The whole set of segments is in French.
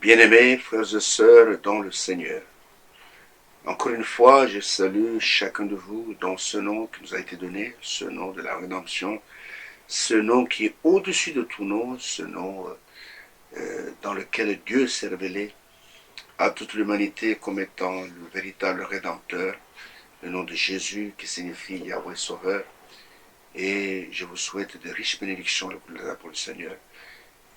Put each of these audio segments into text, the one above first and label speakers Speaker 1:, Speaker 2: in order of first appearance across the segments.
Speaker 1: Bien-aimés frères et sœurs dans le Seigneur, encore une fois, je salue chacun de vous dans ce nom qui nous a été donné, ce nom de la rédemption, ce nom qui est au-dessus de tout nom, ce nom dans lequel Dieu s'est révélé à toute l'humanité comme étant le véritable Rédempteur, le nom de Jésus qui signifie Yahweh Sauveur. Et je vous souhaite de riches bénédictions pour le Seigneur.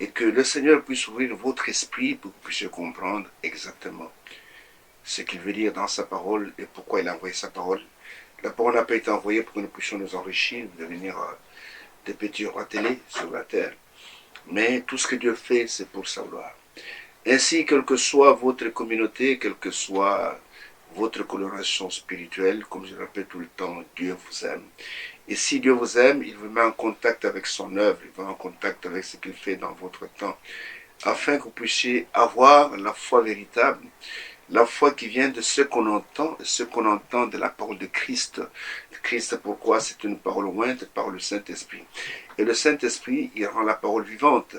Speaker 1: Et que le Seigneur puisse ouvrir votre esprit pour que vous puissiez comprendre exactement ce qu'il veut dire dans sa parole et pourquoi il a envoyé sa parole. La parole n'a pas été envoyée pour que nous puissions nous enrichir, devenir des petits rois télé sur la terre. Mais tout ce que Dieu fait, c'est pour sa gloire. Ainsi, quelle que soit votre communauté, quelle que soit votre coloration spirituelle, comme je le répète tout le temps, Dieu vous aime. Et si Dieu vous aime, il vous met en contact avec son œuvre, il vous met en contact avec ce qu'il fait dans votre temps, afin que vous puissiez avoir la foi véritable, la foi qui vient de ce qu'on entend de la parole de Christ. Christ, pourquoi? C'est une parole ointe par le Saint-Esprit. Et le Saint-Esprit, il rend la parole vivante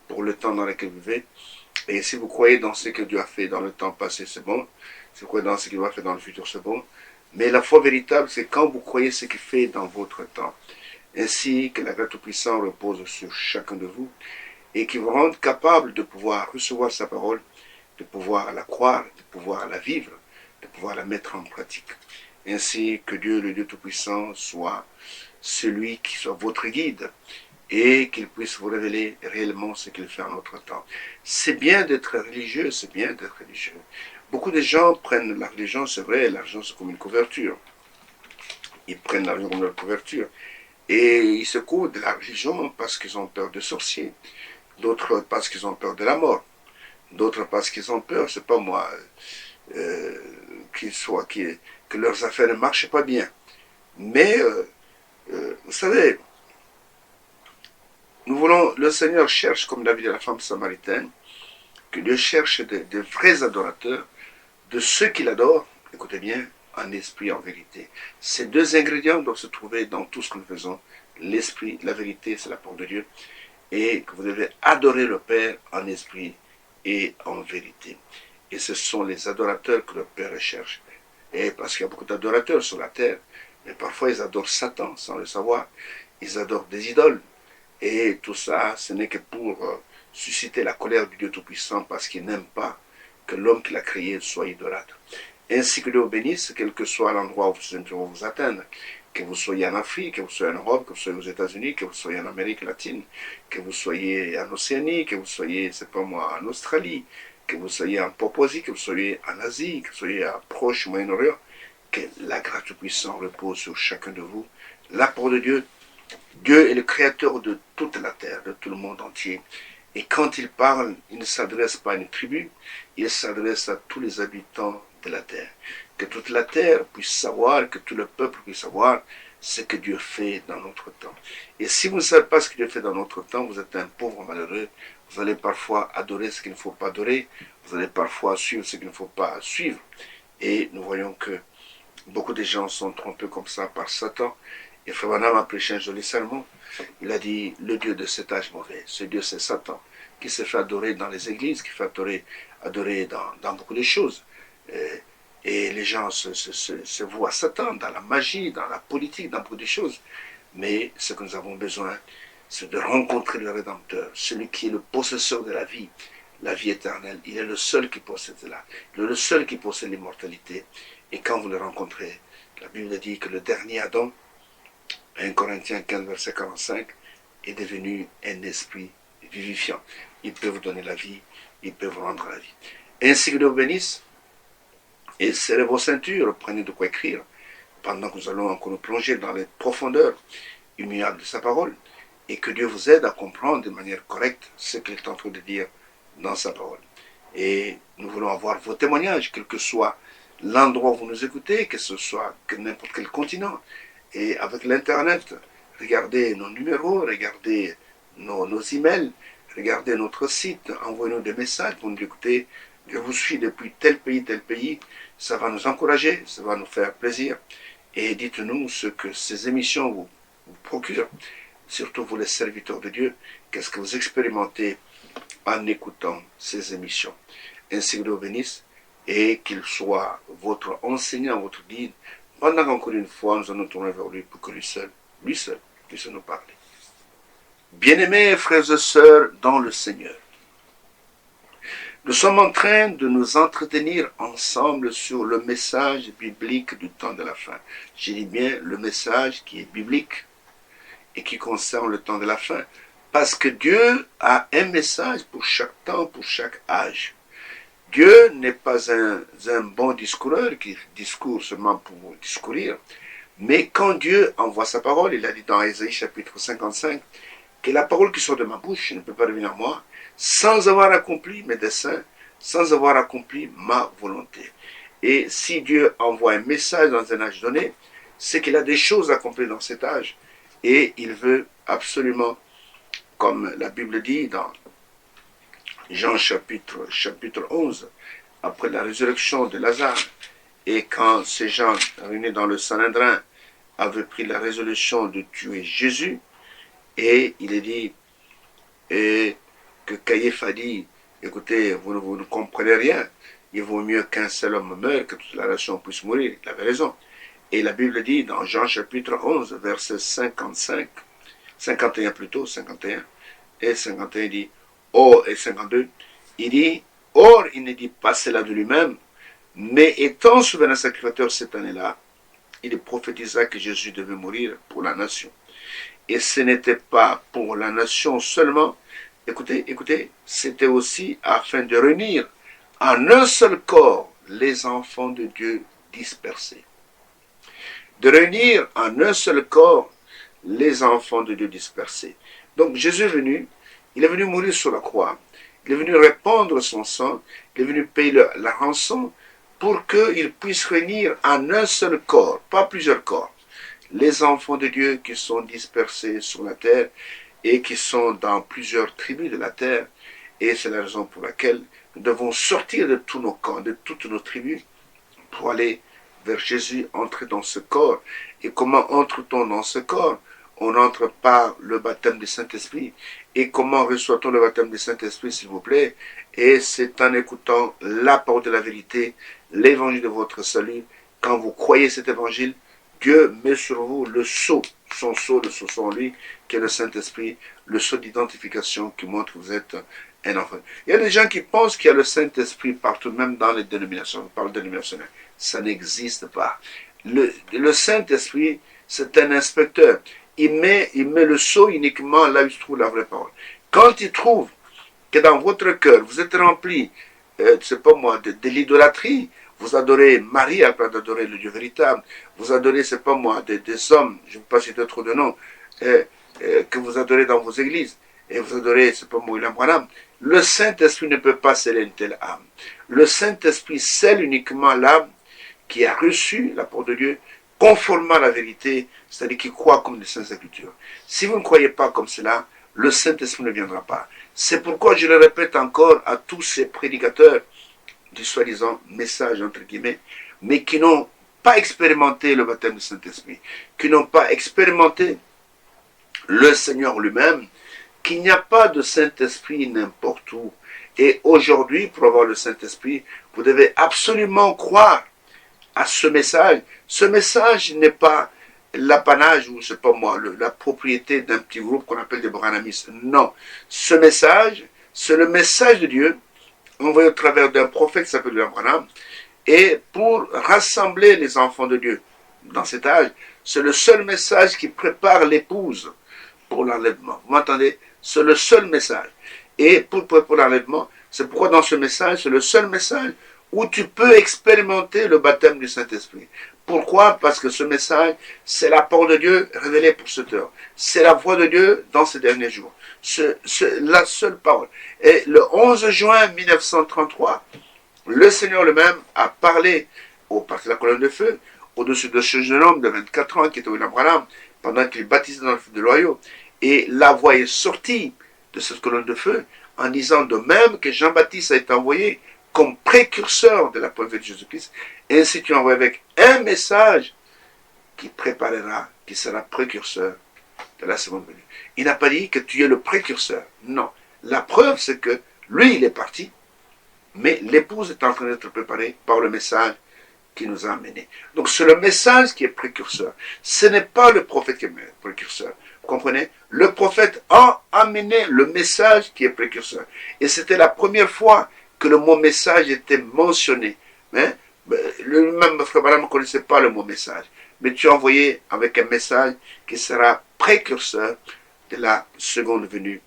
Speaker 1: pour le temps dans lequel vous vivez. Et si vous croyez dans ce que Dieu a fait dans le temps passé, c'est bon. Si vous croyez dans ce qu'il va faire dans le futur, c'est bon. Mais la foi véritable, c'est quand vous croyez ce qu'il fait dans votre temps. Ainsi que la grâce tout-puissant repose sur chacun de vous et qui vous rende capable de pouvoir recevoir sa parole, de pouvoir la croire, de pouvoir la vivre, de pouvoir la mettre en pratique. Ainsi que Dieu, le Dieu tout-puissant, soit celui qui soit votre guide et qu'il puisse vous révéler réellement ce qu'il fait en notre temps. C'est bien d'être religieux, c'est bien d'être religieux. Beaucoup de gens prennent la religion, c'est vrai, l'argent c'est comme une couverture. Ils prennent l'argent comme leur couverture. Et ils se couvrent de la religion parce qu'ils ont peur de sorciers. D'autres parce qu'ils ont peur de la mort. D'autres parce qu'ils ont peur, c'est pas moi, que leurs affaires ne marchent pas bien. Mais, vous savez, le Seigneur cherche, comme David et la femme samaritaine, que Dieu cherche de vrais adorateurs, de ceux qui l'adorent, écoutez bien, en esprit, en vérité. Ces deux ingrédients doivent se trouver dans tout ce que nous faisons. L'esprit, la vérité, c'est la parole de Dieu. Et que vous devez adorer le Père en esprit et en vérité. Et ce sont les adorateurs que le Père recherche. Et parce qu'il y a beaucoup d'adorateurs sur la terre, mais parfois ils adorent Satan sans le savoir. Ils adorent des idoles. Et tout ça, ce n'est que pour susciter la colère du Dieu Tout-Puissant parce qu'il n'aime pas que l'homme qui l'a créé soit idolâtre. Ainsi que Dieu vous bénisse, quel que soit l'endroit où vous atteindre, que vous soyez en Afrique, que vous soyez en Europe, que vous soyez aux États-Unis, que vous soyez en Amérique latine, que vous soyez en Océanie, que vous soyez, c'est pas moi, en Australie, que vous soyez en Papouasie, que vous soyez en Asie, que vous soyez à Proche, Moyen-Orient, que la grâce du puissant repose sur chacun de vous. La parole de Dieu, Dieu est le créateur de toute la terre, de tout le monde entier. Et quand il parle, il ne s'adresse pas à une tribu, il s'adresse à tous les habitants de la terre. Que toute la terre puisse savoir, que tout le peuple puisse savoir ce que Dieu fait dans notre temps. Et si vous ne savez pas ce que Dieu fait dans notre temps, vous êtes un pauvre malheureux. Vous allez parfois adorer ce qu'il ne faut pas adorer. Vous allez parfois suivre ce qu'il ne faut pas suivre. Et nous voyons que beaucoup de gens sont trompés comme ça par Satan. Et Frère Branham a prêché un joli sermon. Il a dit, le Dieu de cet âge mauvais, ce Dieu c'est Satan, qui se fait adorer dans les églises, qui fait adorer dans beaucoup de choses. Et les gens se voient à Satan dans la magie, dans la politique, dans beaucoup de choses. Mais ce que nous avons besoin, c'est de rencontrer le Rédempteur, celui qui est le possesseur de la vie éternelle. Il est le seul qui possède cela. Il est le seul qui possède l'immortalité. Et quand vous le rencontrez, la Bible dit que le dernier Adam, 1 Corinthiens 15, verset 45, est devenu un esprit vivifiant. Il peut vous donner la vie, il peut vous rendre la vie. Ainsi que Dieu vous bénisse, et serrez vos ceintures, prenez de quoi écrire, pendant que nous allons encore nous plonger dans les profondeurs immuables de sa parole, et que Dieu vous aide à comprendre de manière correcte ce qu'il est en train de dire dans sa parole. Et nous voulons avoir vos témoignages, quel que soit l'endroit où vous nous écoutez, que ce soit n'importe quel continent. Et avec l'Internet, regardez nos numéros, regardez nos emails, regardez notre site, envoyez-nous des messages pour nous écouter. Je vous suis depuis tel pays, ça va nous encourager, ça va nous faire plaisir. Et dites-nous ce que ces émissions vous procurent, surtout vous les serviteurs de Dieu, qu'est-ce que vous expérimentez en écoutant ces émissions. Ainsi que Dieu bénisse et qu'il soit votre enseignant, votre guide, pendant qu'encore une fois nous allons tourner vers lui pour que lui seul puisse nous parler. Bien-aimés frères et sœurs dans le Seigneur, nous sommes en train de nous entretenir ensemble sur le message biblique du temps de la fin. Je dis bien le message qui est biblique et qui concerne le temps de la fin, parce que Dieu a un message pour chaque temps, pour chaque âge. Dieu n'est pas un bon discoureur qui discourt seulement pour discourir, mais quand Dieu envoie sa parole, il a dit dans Ésaïe chapitre 55, que la parole qui sort de ma bouche ne peut pas revenir à moi sans avoir accompli mes desseins, sans avoir accompli ma volonté. Et si Dieu envoie un message dans un âge donné, c'est qu'il a des choses à accomplir dans cet âge. Et il veut absolument, comme la Bible dit dans Jean chapitre 11, après la résurrection de Lazare, et quand ces gens réunis dans le Sanhédrin avaient pris la résolution de tuer Jésus, et il est dit que Caïphe a dit, écoutez, vous ne comprenez rien, il vaut mieux qu'un seul homme meure que toute la nation puisse mourir. Il avait raison. Et la Bible dit dans Jean chapitre 11, verset 51 plutôt, 51, et 51 dit, or, et 52, il dit, or, il ne dit pas cela de lui-même, mais étant souverain sacrificateur cette année-là, il prophétisa que Jésus devait mourir pour la nation. Et ce n'était pas pour la nation seulement, écoutez, c'était aussi afin de réunir en un seul corps les enfants de Dieu dispersés. De réunir en un seul corps les enfants de Dieu dispersés. Donc Jésus est venu, il est venu mourir sur la croix, il est venu répandre son sang, il est venu payer la rançon pour qu'il puisse réunir en un seul corps, pas plusieurs corps, les enfants de Dieu qui sont dispersés sur la terre et qui sont dans plusieurs tribus de la terre. Et c'est la raison pour laquelle nous devons sortir de tous nos camps, de toutes nos tribus, pour aller vers Jésus, entrer dans ce corps. Et comment entre-t-on dans ce corps? On entre par le baptême du Saint-Esprit. Et comment reçoit-on le baptême du Saint-Esprit, s'il vous plaît? Et c'est en écoutant la parole de la vérité, l'évangile de votre salut. Quand vous croyez cet évangile, Dieu met sur vous le sceau, son sceau, le sceau en lui, qui est le Saint-Esprit, le sceau d'identification qui montre que vous êtes un enfant. Il y a des gens qui pensent qu'il y a le Saint-Esprit partout, même dans les dénominations. On parle dénominationnel. Ça n'existe pas. Le Saint-Esprit, c'est un inspecteur. Il met le sceau uniquement là où il trouve la vraie parole. Quand il trouve que dans votre cœur, vous êtes rempli, c'est pas moi, de l'idolâtrie, vous adorez Marie à place d'adorer le Dieu véritable, vous adorez, c'est pas moi, des hommes, je ne vais pas citer trop de noms, que vous adorez dans vos églises, et vous adorez, c'est pas moi, William Branham. Le Saint-Esprit ne peut pas sceller une telle âme. Le Saint-Esprit scelle uniquement l'âme qui a reçu la parole de Dieu, conformément à la vérité, c'est-à-dire qui croit comme les Saintes Écritures. Si vous ne croyez pas comme cela, le Saint-Esprit ne viendra pas. C'est pourquoi je le répète encore à tous ces prédicateurs du soi-disant message, entre guillemets, mais qui n'ont pas expérimenté le baptême du Saint-Esprit, qui n'ont pas expérimenté le Seigneur lui-même, qu'il n'y a pas de Saint-Esprit n'importe où. Et aujourd'hui, pour avoir le Saint-Esprit, vous devez absolument croire à ce message. Ce message n'est pas l'apanage ou, c'est pas moi, la propriété d'un petit groupe qu'on appelle des branhamistes. Non. Ce message, c'est le message de Dieu envoyé au travers d'un prophète qui s'appelle William Branham, et pour rassembler les enfants de Dieu dans cet âge, c'est le seul message qui prépare l'épouse pour l'enlèvement. Vous m'entendez? C'est le seul message. Et pour préparer l'enlèvement, c'est pourquoi dans ce message, c'est le seul message où tu peux expérimenter le baptême du Saint-Esprit. Pourquoi? Parce que ce message, c'est la parole de Dieu révélée pour cette heure. C'est la voix de Dieu dans ces derniers jours. C'est la seule parole. Et le 11 juin 1933, le Seigneur lui-même a parlé au parti de la colonne de feu, au-dessus de ce jeune homme de 24 ans qui était William Branham, pendant qu'il baptisait dans le feu de l'Ohio. Et la voix est sortie de cette colonne de feu en disant de même que Jean-Baptiste a été envoyé comme précurseur de la preuve de Jésus-Christ, ainsi tu envoies avec un message qui préparera, qui sera précurseur de la seconde venue. Il n'a pas dit que tu es le précurseur. Non. La preuve, c'est que lui, il est parti, mais l'épouse est en train d'être préparée par le message qui nous a amenés. Donc c'est le message qui est précurseur. Ce n'est pas le prophète qui est précurseur. Vous comprenez? Le prophète a amené le message qui est précurseur. Et c'était la première fois que le mot message était mentionné. Hein? Le même frère Branham ne connaissait pas le mot message. Mais tu as envoyé avec un message qui sera précurseur de la seconde venue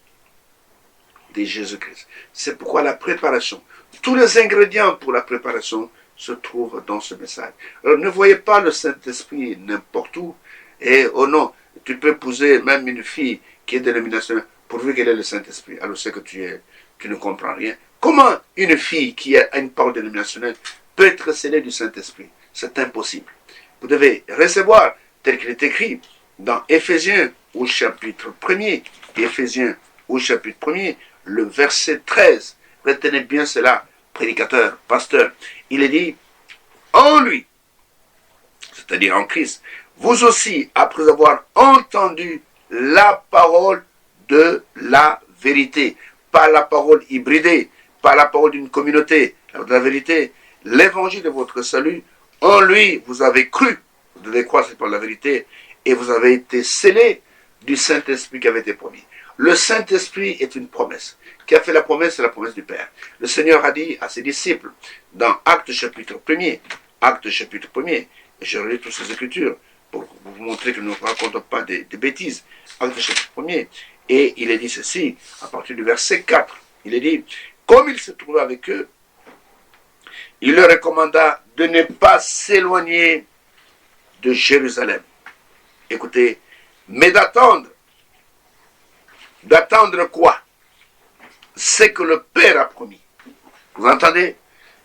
Speaker 1: de Jésus-Christ. C'est pourquoi la préparation, tous les ingrédients pour la préparation se trouvent dans ce message. Alors ne voyez pas le Saint-Esprit n'importe où. Et oh non, tu peux épouser même une fille qui est dénominationnelle pourvu qu'elle ait le Saint-Esprit. Alors c'est que tu ne comprends rien. Comment une fille qui a une parole dénominationnelle peut être scellée du Saint-Esprit? C'est impossible. Vous devez recevoir, tel qu'il est écrit dans Éphésiens au chapitre 1er, Éphésiens au chapitre 1er, le verset 13. Retenez bien cela, prédicateur, pasteur. Il est dit, en lui, c'est-à-dire en Christ, vous aussi, après avoir entendu la parole de la vérité, pas la parole hybridée, pas la parole d'une communauté, de la vérité, l'évangile de votre salut, en lui, vous avez cru, vous devez croire c'est par la vérité, et vous avez été scellés du Saint-Esprit qui avait été promis. Le Saint-Esprit est une promesse. Qui a fait la promesse? C'est la promesse du Père. Le Seigneur a dit à ses disciples, dans Actes chapitre 1er, Actes chapitre 1er, et je relis toutes ces écritures pour vous montrer que nous ne racontons pas des bêtises. Actes chapitre 1er, et il est dit ceci, à partir du verset 4, il est dit, comme il se trouvait avec eux, il leur recommanda de ne pas s'éloigner de Jérusalem. Écoutez, mais d'attendre. D'attendre quoi? C'est que le Père a promis. Vous entendez?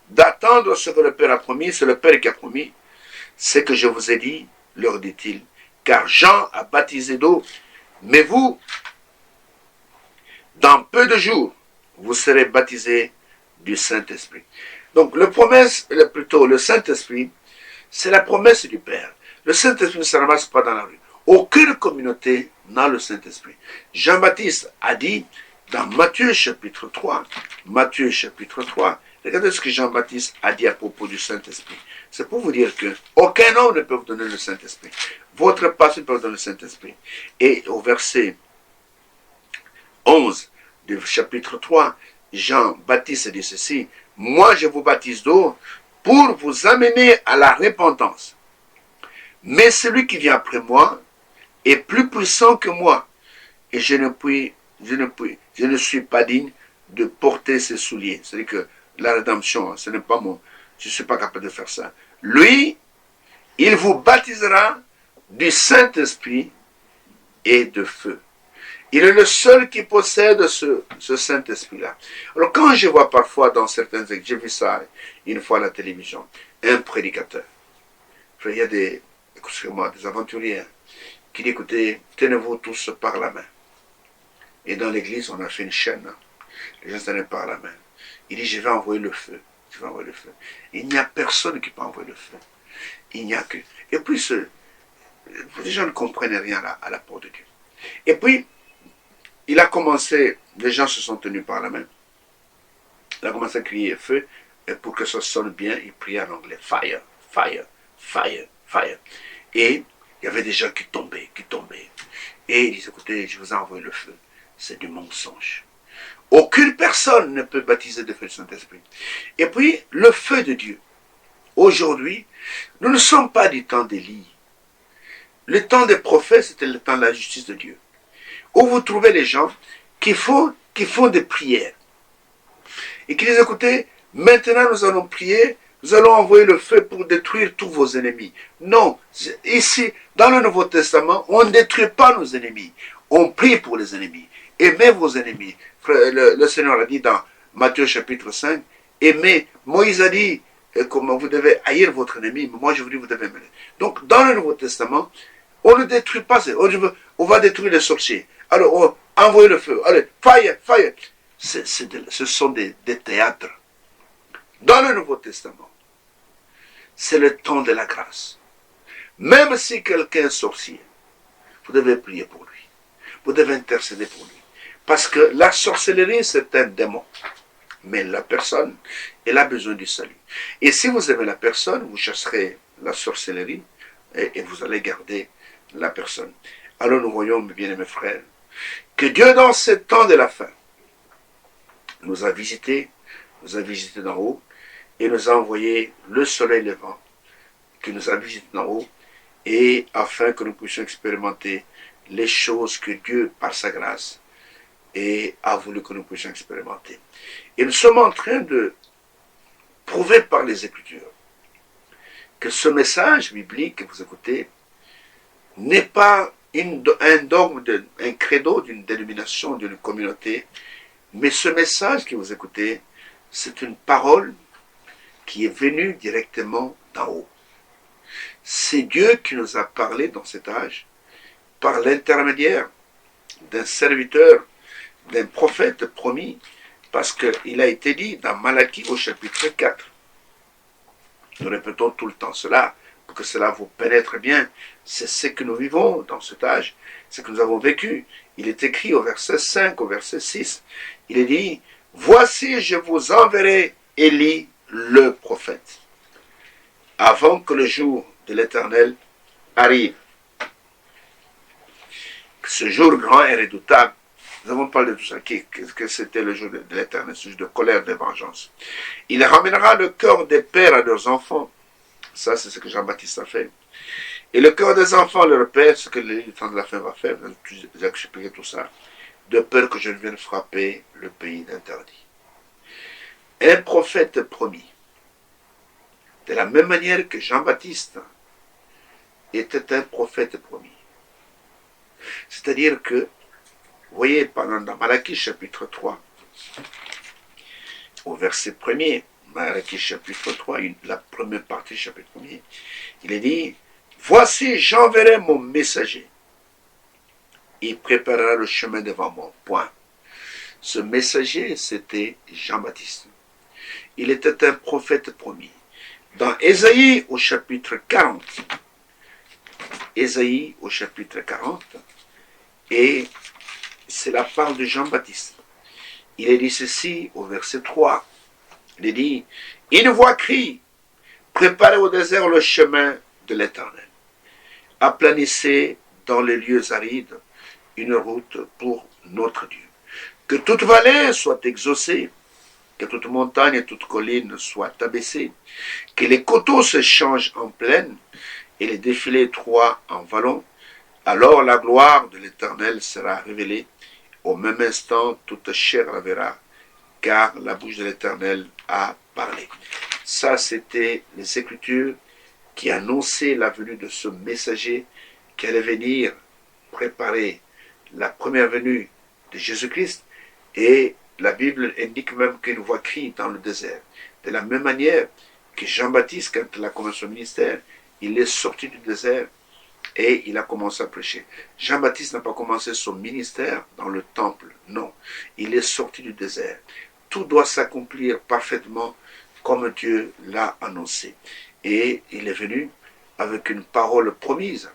Speaker 1: D'attendre ce que le Père a promis, c'est le Père qui a promis. C'est que je vous ai dit, leur dit-il, car Jean a baptisé d'eau, mais vous, dans peu de jours, vous serez baptisés du Saint-Esprit. Donc, la promesse, plutôt le Saint-Esprit, c'est la promesse du Père. Le Saint-Esprit ne se ramasse pas dans la rue. Aucune communauté n'a le Saint-Esprit. Jean-Baptiste a dit dans Matthieu chapitre 3, Matthieu chapitre 3, regardez ce que Jean-Baptiste a dit à propos du Saint-Esprit. C'est pour vous dire que aucun homme ne peut vous donner le Saint-Esprit. Votre pasteur peut vous donner le Saint-Esprit. Et au verset 11 du chapitre 3, Jean-Baptiste dit ceci, moi je vous baptise d'eau pour vous amener à la repentance. Mais celui qui vient après moi est plus puissant que moi, et je ne suis pas digne de porter ses souliers. C'est-à-dire que la rédemption, ce n'est pas moi, je ne suis pas capable de faire ça. Lui, il vous baptisera du Saint-Esprit et de feu. Il est le seul qui possède ce Saint-Esprit-là. Alors quand je vois parfois dans certains exemples, j'ai vu ça une fois à la télévision, un prédicateur. Il y a des aventuriers qui disent, écoutez, tenez-vous tous par la main. Et dans l'église, on a fait une chaîne. Les gens se tenaient par la main. Il dit, je vais envoyer le feu. Je vais envoyer le feu. Il n'y a personne qui peut envoyer le feu. Il n'y a que... Et puis, les gens ne comprennent rien à la porte de Dieu. Et puis, il a commencé, les gens se sont tenus par la main. Il a commencé à crier feu, et pour que ça sonne bien, il priait en anglais, fire, fire, fire, fire. Et il y avait des gens qui tombaient. Et il disait, écoutez, je vous ai envoyé le feu. C'est du mensonge. Aucune personne ne peut baptiser de feu du Saint-Esprit. Et puis, le feu de Dieu. Aujourd'hui, nous ne sommes pas du temps d'Élie. Le temps des prophètes, c'était le temps de la justice de Dieu. Où vous trouvez les gens qui font des prières. Et qui disent, écoutez, maintenant nous allons prier, nous allons envoyer le feu pour détruire tous vos ennemis. Non, ici, dans le Nouveau Testament, on ne détruit pas nos ennemis. On prie pour les ennemis. Aimez vos ennemis. Le Seigneur a dit dans Matthieu chapitre 5, aimez. Moïse a dit, comment vous devez haïr votre ennemi, mais moi je vous dis, vous devez aimer. Donc, dans le Nouveau Testament, on ne détruit pas, on va détruire les sorciers. Alors, envoyez le feu. Allez, fire, fire. Ce sont des théâtres. Dans le Nouveau Testament, c'est le temps de la grâce. Même si quelqu'un est sorcier, vous devez prier pour lui. vous devez intercéder pour lui. Parce que la sorcellerie, c'est un démon. Mais la personne, elle a besoin du salut. Et si vous aimez la personne, vous chasserez la sorcellerie et vous allez garder la personne. Alors nous voyons, mes bien-aimés frères, que Dieu, dans ce temps de la fin, nous a visités d'en haut, et nous a envoyé le soleil levant, qui nous a visités d'en haut, et afin que nous puissions expérimenter les choses que Dieu, par sa grâce, a voulu que nous puissions expérimenter. Et nous sommes en train de prouver par les Écritures que ce message biblique que vous écoutez n'est pas un dogme, un credo d'une dénomination, d'une communauté, mais ce message que vous écoutez, c'est une parole qui est venue directement d'en haut. C'est Dieu qui nous a parlé dans cet âge par l'intermédiaire d'un serviteur, d'un prophète promis, parce qu'il a été dit dans Malachie au chapitre 4. Nous répétons tout le temps cela, pour que cela vous pénètre bien. C'est ce que nous vivons dans cet âge, ce que nous avons vécu. Il est écrit au verset 5, au verset 6. Il est dit, « Voici, je vous enverrai Élie, le prophète, avant que le jour de l'Éternel arrive. » Ce jour grand et redoutable, nous avons parlé de tout ça, que c'était le jour de l'Éternel, ce jour de colère, de vengeance. Il ramènera le cœur des pères à leurs enfants. Ça, c'est ce que Jean-Baptiste a fait. Et le cœur des enfants, leur père, ce que le temps de la fin va faire, j'ai expliqué tout ça, de peur que je ne vienne frapper le pays d'interdit. Un prophète promis, de la même manière que Jean-Baptiste était un prophète promis. C'est-à-dire que, vous voyez, dans Malachie chapitre 3, au verset 1er, Malachie chapitre 3, la première partie du chapitre 1er, il est dit, « Voici, j'enverrai mon messager. Il préparera le chemin devant moi. » Point. Ce messager, c'était Jean-Baptiste. Il était un prophète promis. Dans Ésaïe au chapitre 40, Ésaïe au chapitre 40, et c'est la parole de Jean-Baptiste. Il est dit ceci au verset 3. Il est dit, « Une voix crie, préparez au désert le chemin de l'Éternel. Aplanissez dans les lieux arides une route pour notre Dieu. Que toute vallée soit exaucée, que toute montagne et toute colline soient abaissées, que les coteaux se changent en plaine et les défilés étroits en vallons. Alors la gloire de l'Éternel sera révélée. Au même instant, toute chair la verra, car la bouche de l'Éternel a parlé. » Ça, c'était les Écritures qui annonçaient la venue de ce messager qui allait venir préparer la première venue de Jésus-Christ. Et la Bible indique même qu'une voix crie dans le désert. De la même manière que Jean-Baptiste, quand il a commencé son ministère, il est sorti du désert et il a commencé à prêcher. Jean-Baptiste n'a pas commencé son ministère dans le temple, non. Il est sorti du désert. Tout doit s'accomplir parfaitement comme Dieu l'a annoncé. Et il est venu avec une parole promise.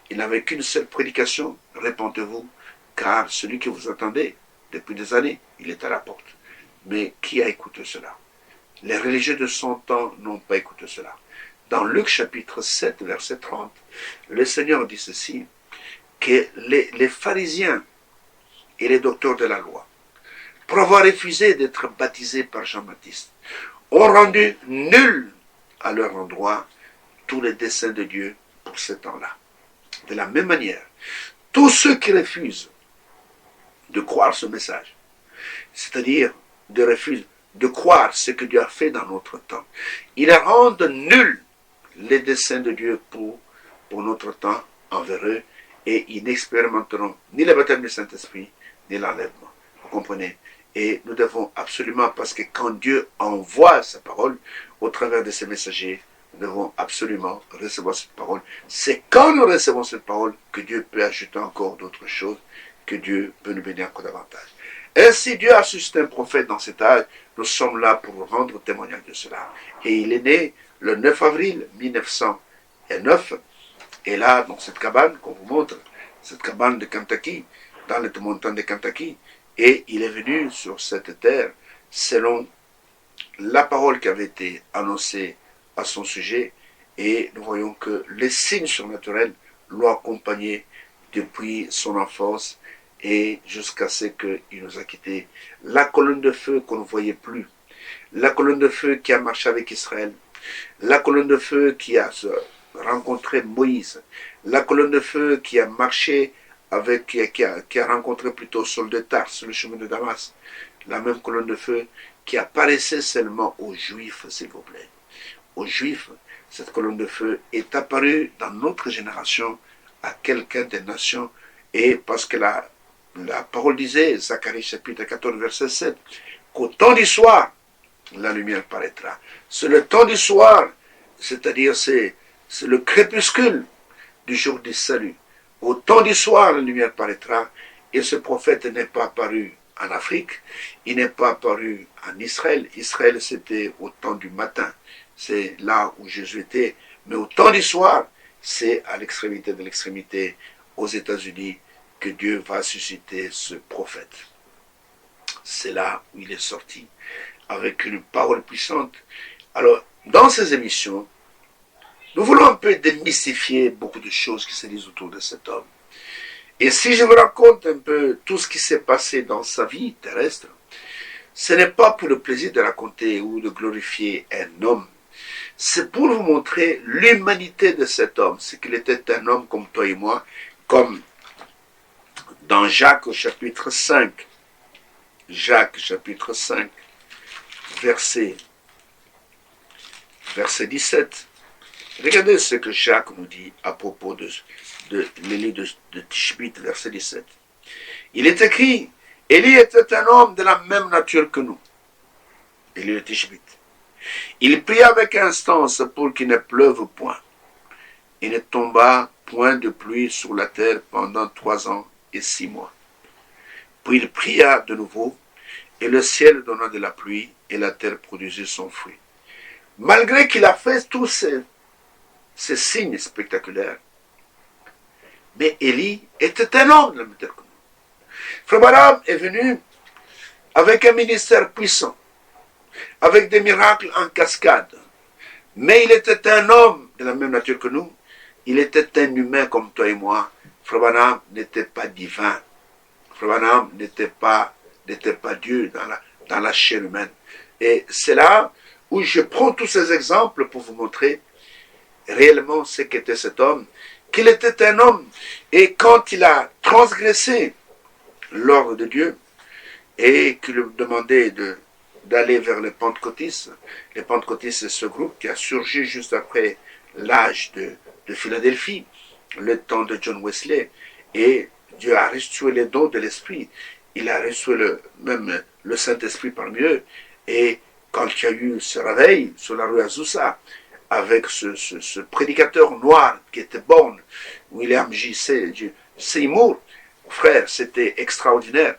Speaker 1: Il n'avait qu'une seule prédication, répentez-vous, car celui que vous attendez depuis des années, il est à la porte. Mais qui a écouté cela? Les religieux de son temps n'ont pas écouté cela. Dans Luc chapitre 7, verset 30, le Seigneur dit ceci, que les pharisiens et les docteurs de la loi, pour avoir refusé d'être baptisés par Jean-Baptiste, ont rendu nul à leur endroit tous les desseins de Dieu pour ce temps-là. De la même manière, tous ceux qui refusent de croire ce message, c'est-à-dire de refuser de croire ce que Dieu a fait dans notre temps, ils rendent nuls les desseins de Dieu pour notre temps envers eux, et ils n'expérimenteront ni le baptême du Saint-Esprit, ni l'enlèvement. Vous comprenez? Et nous devons absolument, parce que quand Dieu envoie sa parole au travers de ses messagers, nous devons absolument recevoir cette parole. C'est quand nous recevons cette parole que Dieu peut ajouter encore d'autres choses, que Dieu peut nous bénir encore davantage. Ainsi, Dieu a suscité un prophète dans cet âge. Nous sommes là pour rendre témoignage de cela. Et il est né le 9 avril 1909. Et là, dans cette cabane qu'on vous montre, cette cabane de Kentucky, dans les montagnes de Kentucky, et il est venu sur cette terre selon la parole qui avait été annoncée à son sujet, et nous voyons que les signes surnaturels l'ont accompagné depuis son enfance et jusqu'à ce qu'il nous a quittés. La colonne de feu qu'on ne voyait plus, la colonne de feu qui a marché avec Israël, la colonne de feu qui a rencontré Moïse, la colonne de feu qui a marché avec, qui a rencontré plutôt Saul de Tarse sur le chemin de Damas, la même colonne de feu qui apparaissait seulement aux Juifs, s'il vous plaît. Aux Juifs, cette colonne de feu est apparue dans notre génération à quelqu'un des nations, et parce que la parole disait, Zacharie chapitre 14, verset 7, qu'au temps du soir, la lumière paraîtra. C'est le temps du soir, c'est-à-dire c'est le crépuscule du jour du salut. Au temps du soir, la lumière paraîtra, et ce prophète n'est pas apparu en Afrique, il n'est pas apparu en Israël. Israël, c'était au temps du matin, c'est là où Jésus était, mais au temps du soir, c'est à l'extrémité de l'extrémité, aux États-Unis, que Dieu va susciter ce prophète. C'est là où il est sorti, avec une parole puissante. Alors, dans ces émissions, nous voulons un peu démystifier beaucoup de choses qui se disent autour de cet homme. Et si je vous raconte un peu tout ce qui s'est passé dans sa vie terrestre, ce n'est pas pour le plaisir de raconter ou de glorifier un homme. C'est pour vous montrer l'humanité de cet homme, c'est qu'il était un homme comme toi et moi, comme dans Jacques au chapitre 5. Jacques chapitre 5, verset 17. Regardez ce que Jacques nous dit à propos de l'Élie de Tishbit, verset 17. Il est écrit, Élie était un homme de la même nature que nous. Élie de Tishbit. Il pria avec instance pour qu'il ne pleuve point. Il ne tomba point de pluie sur la terre pendant 3 ans et 6 mois. Puis il pria de nouveau, et le ciel donna de la pluie, et la terre produisit son fruit. Malgré qu'il a fait tous ces signes spectaculaires, mais Élie était un homme de la même terre que nous. Frère Branham est venu avec un ministère puissant, avec des miracles en cascade, mais il était un homme de la même nature que nous. Il était un humain comme toi et moi. Frère Branham n'était pas divin. Frère Branham n'était pas Dieu dans la chair humaine. Et c'est là où je prends tous ces exemples pour vous montrer réellement ce qu'était cet homme, qu'il était un homme. Et quand il a transgressé l'ordre de Dieu et qu'il lui demandait d'aller vers les pentecôtistes c'est ce groupe qui a surgi juste après l'âge de Philadelphie, le temps de John Wesley, et Dieu a reçu les dons de l'Esprit, il a reçu même le Saint-Esprit parmi eux, et quand il y a eu ce réveil sur la rue Azusa, avec ce prédicateur noir qui était born, William J. Seymour, frère, c'était extraordinaire,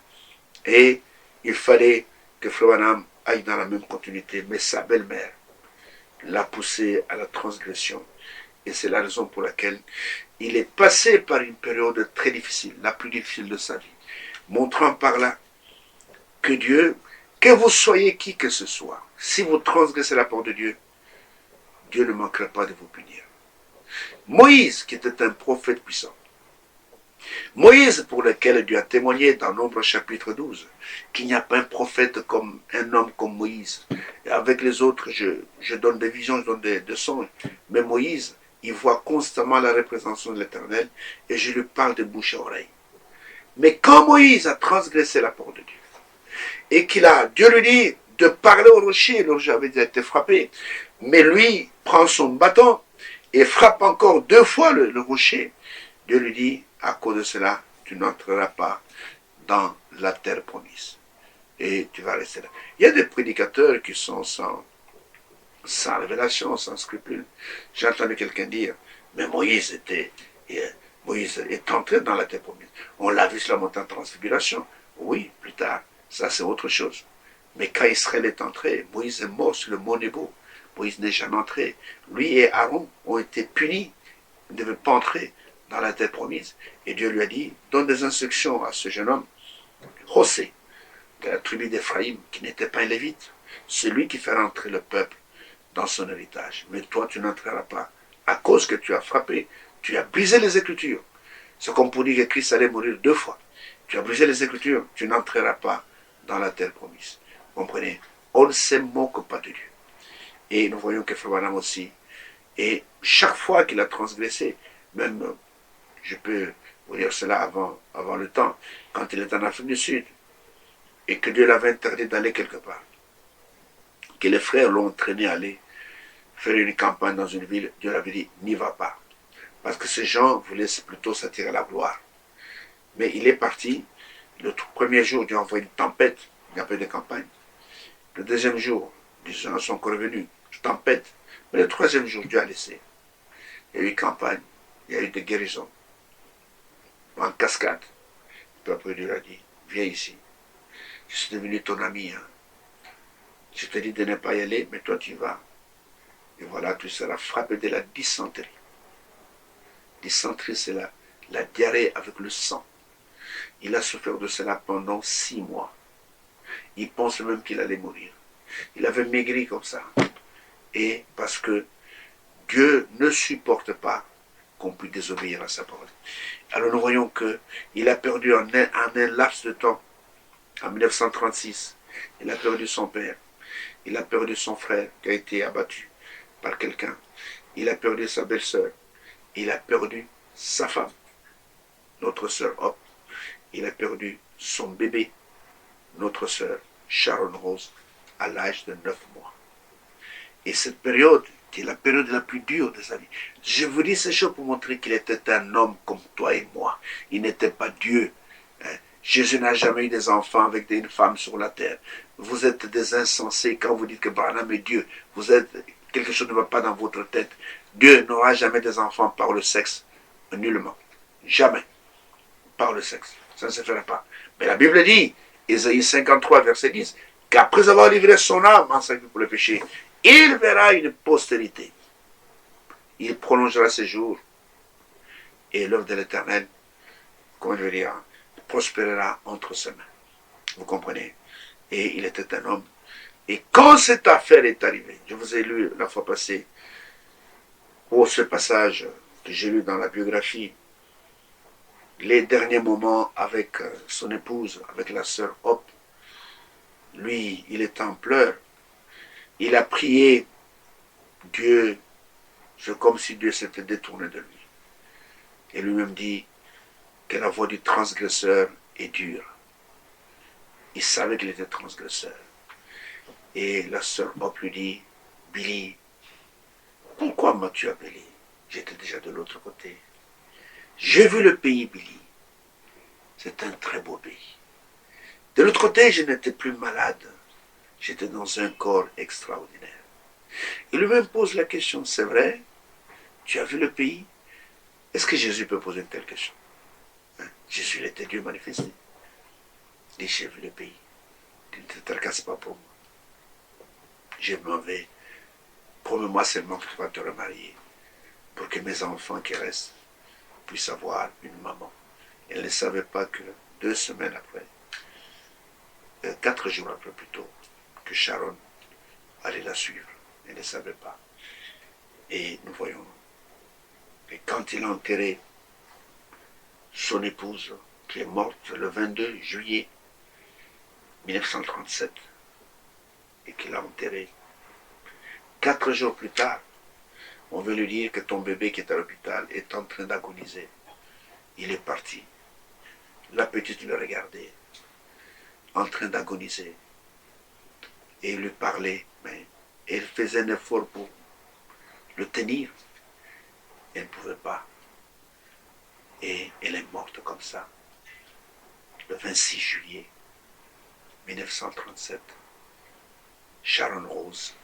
Speaker 1: et il fallait que Frère Branham aille dans la même continuité, mais sa belle-mère l'a poussé à la transgression. Et c'est la raison pour laquelle il est passé par une période très difficile, la plus difficile de sa vie, montrant par là que Dieu, que vous soyez qui que ce soit, si vous transgressez la parole de Dieu, Dieu ne manquera pas de vous punir. Moïse, qui était un prophète puissant, Moïse, pour lequel Dieu a témoigné dans Nombre chapitre 12, qu'il n'y a pas un prophète comme un homme comme Moïse. Et avec les autres, je donne des visions, je donne des sons. Mais Moïse, il voit constamment la représentation de l'Éternel et je lui parle de bouche à oreille. Mais quand Moïse a transgressé la parole de Dieu et Dieu lui dit de parler au rocher, le rocher avait déjà été frappé, mais lui prend son bâton et frappe encore 2 fois le rocher. Dieu lui dit, à cause de cela, tu n'entreras pas dans la terre promise. Et tu vas rester là. Il y a des prédicateurs qui sont sans révélation, sans scrupule. J'ai entendu quelqu'un dire, mais Moïse est entré dans la terre promise. On l'a vu sur la montagne de transfiguration. Oui, plus tard, ça c'est autre chose. Mais quand Israël est entré, Moïse est mort sur le mont Nebo. Moïse n'est jamais entré. Lui et Aaron ont été punis. Ils ne devaient pas entrer dans la terre promise. Et Dieu lui a dit, donne des instructions à ce jeune homme, José, de la tribu d'Éphraïm, qui n'était pas un lévite, celui qui fait rentrer le peuple dans son héritage. Mais toi, tu n'entreras pas, à cause que tu as frappé, tu as brisé les Écritures. C'est comme pour dire que Christ allait mourir 2 fois. Tu as brisé les Écritures, tu n'entreras pas dans la terre promise. Vous comprenez? On ne se moque pas de Dieu. Et nous voyons que Frère Branham aussi, et chaque fois qu'il a transgressé, même, je peux vous dire cela avant le temps, quand il est en Afrique du Sud, et que Dieu l'avait interdit d'aller quelque part, que les frères l'ont entraîné à aller faire une campagne dans une ville, Dieu l'avait dit, n'y va pas. Parce que ces gens voulaient plutôt s'attirer la gloire. Mais il est parti, le premier jour, Dieu a envoyé une tempête, il n'y a pas eu de campagne. Le deuxième jour, les gens sont encore revenus, tempête. Mais le troisième jour, Dieu a laissé. Il y a eu campagne, il y a eu des guérisons. En cascade, le peuple Dieu a dit, viens ici. Je suis devenu ton ami. Hein. Je te dis de ne pas y aller, mais toi tu vas. Et voilà, tu seras frappé de la dysenterie. Dysenterie, c'est la diarrhée avec le sang. Il a souffert de cela pendant 6 mois. Il pense même qu'il allait mourir. Il avait maigri comme ça. Et parce que Dieu ne supporte pas qu'on puisse désobéir à sa parole. Alors nous voyons qu'il a perdu en un laps de temps, en 1936, il a perdu son père, il a perdu son frère qui a été abattu par quelqu'un, il a perdu sa belle-sœur, il a perdu sa femme, notre sœur Hop, il a perdu son bébé, notre sœur Sharon Rose, à l'âge de 9 mois. Et cette période, qui est la période la plus dure de sa vie, je vous dis ces choses pour montrer qu'il était un homme comme toi et moi. Il n'était pas Dieu. Hein. Jésus n'a jamais eu des enfants avec une femme sur la terre. Vous êtes des insensés quand vous dites que Branham est Dieu. Vous êtes, quelque chose ne va pas dans votre tête. Dieu n'aura jamais des enfants par le sexe. Nullement. Jamais. Par le sexe. Ça ne se fera pas. Mais la Bible dit, Ésaïe 53, verset 10, qu'après avoir livré son âme en sacrifice pour le péché, il verra une postérité. Il prolongera ses jours. Et l'œuvre de l'Éternel, comment je veux dire, prospérera entre ses mains. Vous comprenez? Et il était un homme. Et quand cette affaire est arrivée, je vous ai lu la fois passée, pour ce passage que j'ai lu dans la biographie, les derniers moments avec son épouse, avec la sœur Hop, lui, il était en pleurs. Il a prié Dieu, c'est comme si Dieu s'était détourné de lui. Et lui-même dit que la voix du transgresseur est dure. Il savait qu'il était transgresseur. Et la sœur Hop lui dit, Billy, pourquoi m'as-tu appelé? J'étais déjà de l'autre côté. J'ai vu le pays, Billy. C'est un très beau pays. De l'autre côté, je n'étais plus malade. J'étais dans un corps extraordinaire. Il lui-même pose la question, c'est vrai? Tu as vu le pays? Est-ce que Jésus peut poser une telle question? Hein? Jésus était Dieu manifesté. Il dit, j'ai vu le pays. Tu ne te tracasse pas pour moi. Je m'en vais. Promets-moi seulement que tu vas te remarier pour que mes enfants qui restent puissent avoir une maman. Elle ne savait pas que 2 semaines après, 4 jours après plutôt, que Sharon allait la suivre. Elle ne savait pas. Et nous voyons. Et quand il a enterré son épouse, qui est morte le 22 juillet 1937, et qu'il a enterré, 4 jours plus tard, on veut lui dire que ton bébé qui est à l'hôpital est en train d'agoniser. Il est parti. La petite le regardait, en train d'agoniser. Et il lui parlait, mais elle faisait un effort pour le tenir. Elle ne pouvait pas. Et elle est morte comme ça, le 26 juillet 1937. Sharon Rose.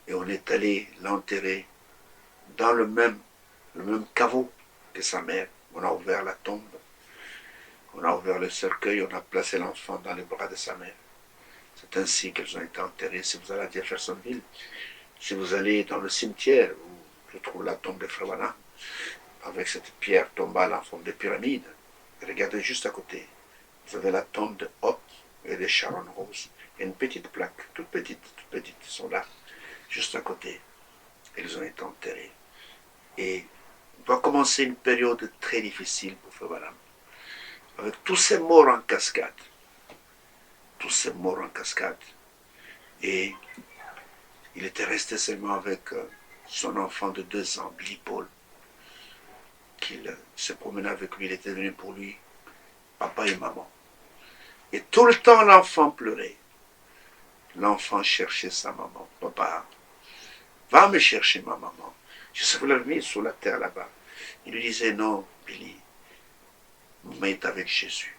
Speaker 1: Et on est allé l'enterrer dans le même caveau que sa mère. On a ouvert la tombe, on a ouvert le cercueil, on a placé l'enfant dans les bras de sa mère. C'est ainsi qu'elles ont été enterrées. Si vous allez à Jeffersonville, si vous allez dans le cimetière où je trouve la tombe de Frère Branham, avec cette pierre tombale en forme de pyramide. Regardez juste à côté. Vous avez la tombe de Hop et de Sharon Rose. Et une petite plaque, toute petite, sont là, juste à côté. Ils ont été enterrés. Et va commencer une période très difficile pour Frère Branham. Avec tous ces morts en cascade. Tous ces morts en cascade. Et il était resté seulement avec son enfant de 2 ans, Billy Paul, qu'il se promenait avec lui. Il était venu pour lui, papa et maman. Et tout le temps, l'enfant pleurait. L'enfant cherchait sa maman. Papa, va me chercher ma maman. Je sais que vous l'avez mis sur la terre là-bas. Il lui disait, non, Billy, maman est avec Jésus.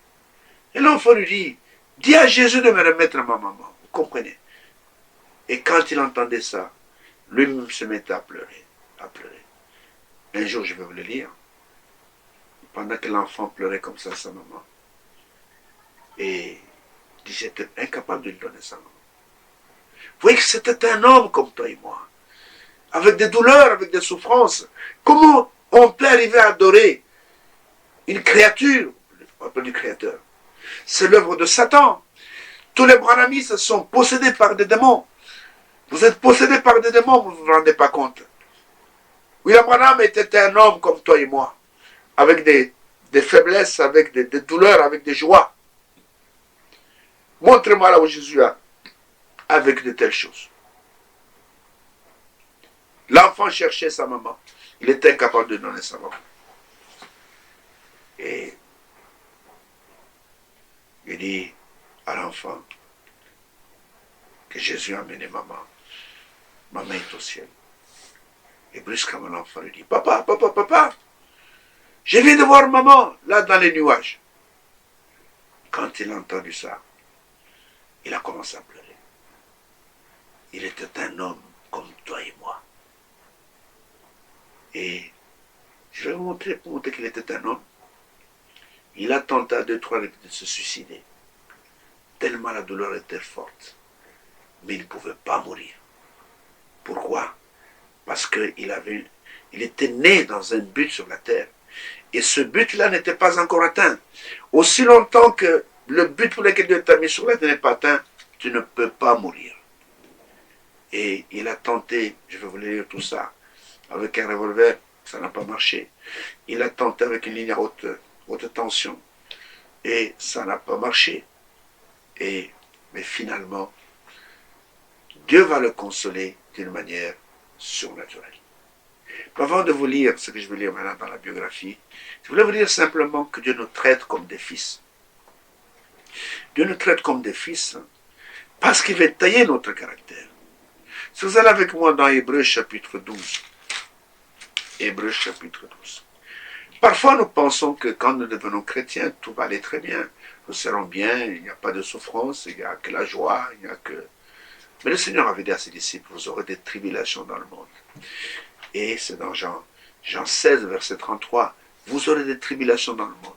Speaker 1: Et l'enfant lui dit, dis à Jésus de me remettre ma maman. Vous comprenez? Et quand il entendait ça, lui-même se mettait à pleurer, à pleurer. Un jour, je vais vous le lire. Pendant que l'enfant pleurait comme ça sa maman, et j'étais incapable de lui donner sa maman. Vous voyez que c'était un homme comme toi et moi, avec des douleurs, avec des souffrances. Comment on peut arriver à adorer une créature, on appelle du créateur? C'est l'œuvre de Satan. Tous les branhamistes sont possédés par des démons. Vous êtes possédés par des démons, vous ne vous rendez pas compte. William Branham était un homme comme toi et moi, avec des faiblesses, avec des douleurs, avec des joies. Montre-moi là où Jésus a, avec de telles choses. L'enfant cherchait sa maman. Il était incapable de donner sa maman. Et il dit à l'enfant que Jésus a amené maman. Maman est au ciel. Et brusquement l'enfant lui dit, papa, papa, papa, je viens de voir maman là dans les nuages. Quand il a entendu ça, il a commencé à pleurer. Il était un homme comme toi et moi. Et je vais vous montrer pour montrer qu'il était un homme. Il a tenté à 2-3 de se suicider. Tellement la douleur était forte. Mais il ne pouvait pas mourir. Pourquoi? Parce qu'il était né dans un but sur la terre. Et ce but-là n'était pas encore atteint. Aussi longtemps que le but pour lequel Dieu t'a mis sur la terre n'est pas atteint, tu ne peux pas mourir. Et il a tenté, je vais vous lire tout ça, avec un revolver, ça n'a pas marché. Il a tenté avec une ligne à haute tension, et ça n'a pas marché. Mais finalement, Dieu va le consoler d'une manière surnaturelle. Avant de vous lire ce que je vais lire maintenant dans la biographie, je voulais vous dire simplement que Dieu nous traite comme des fils. Dieu nous traite comme des fils parce qu'il veut tailler notre caractère. Si vous allez avec moi dans Hébreux chapitre 12, Hébreux chapitre 12. Parfois nous pensons que quand nous devenons chrétiens, tout va aller très bien. Nous serons bien, il n'y a pas de souffrance, il n'y a que la joie, il n'y a que... Mais le Seigneur avait dit à ses disciples, vous aurez des tribulations dans le monde. Et c'est dans Jean 16, verset 33, vous aurez des tribulations dans le monde.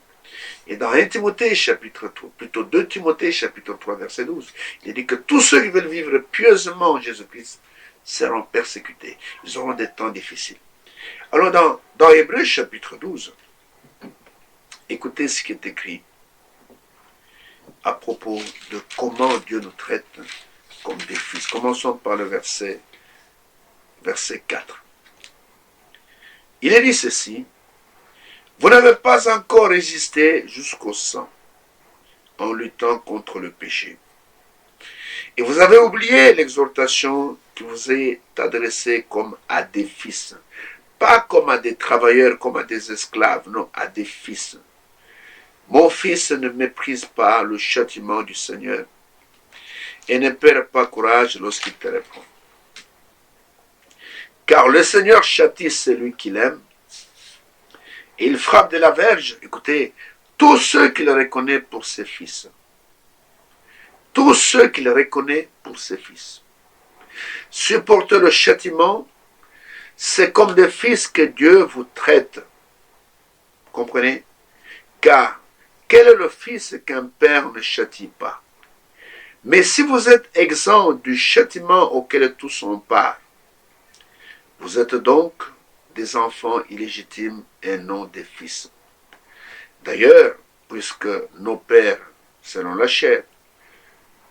Speaker 1: Et dans 1 Timothée, chapitre 3, plutôt 2 Timothée, chapitre 3, verset 12, il dit que tous ceux qui veulent vivre pieusement en Jésus-Christ seront persécutés. Ils auront des temps difficiles. Alors dans Hébreux, chapitre 12, écoutez ce qui est écrit à propos de comment Dieu nous traite comme des fils. Commençons par le verset 4. Il est dit ceci, vous n'avez pas encore résisté jusqu'au sang en luttant contre le péché. Et vous avez oublié l'exhortation qui vous est adressée comme à des fils. Pas comme à des travailleurs, comme à des esclaves, non, à des fils. Mon fils, ne méprise pas le châtiment du Seigneur et ne perd pas courage lorsqu'il te répond. Car le Seigneur châtie celui qu'il aime et il frappe de la verge, écoutez, tous ceux qu'il reconnaît pour ses fils. Tous ceux qu'il reconnaît pour ses fils. Supporter le châtiment, c'est comme des fils que Dieu vous traite. Vous comprenez? Car quel est le fils qu'un père ne châtie pas? Mais si vous êtes exempt du châtiment auquel tous ont part, vous êtes donc des enfants illégitimes et non des fils. D'ailleurs, puisque nos pères, selon la chair,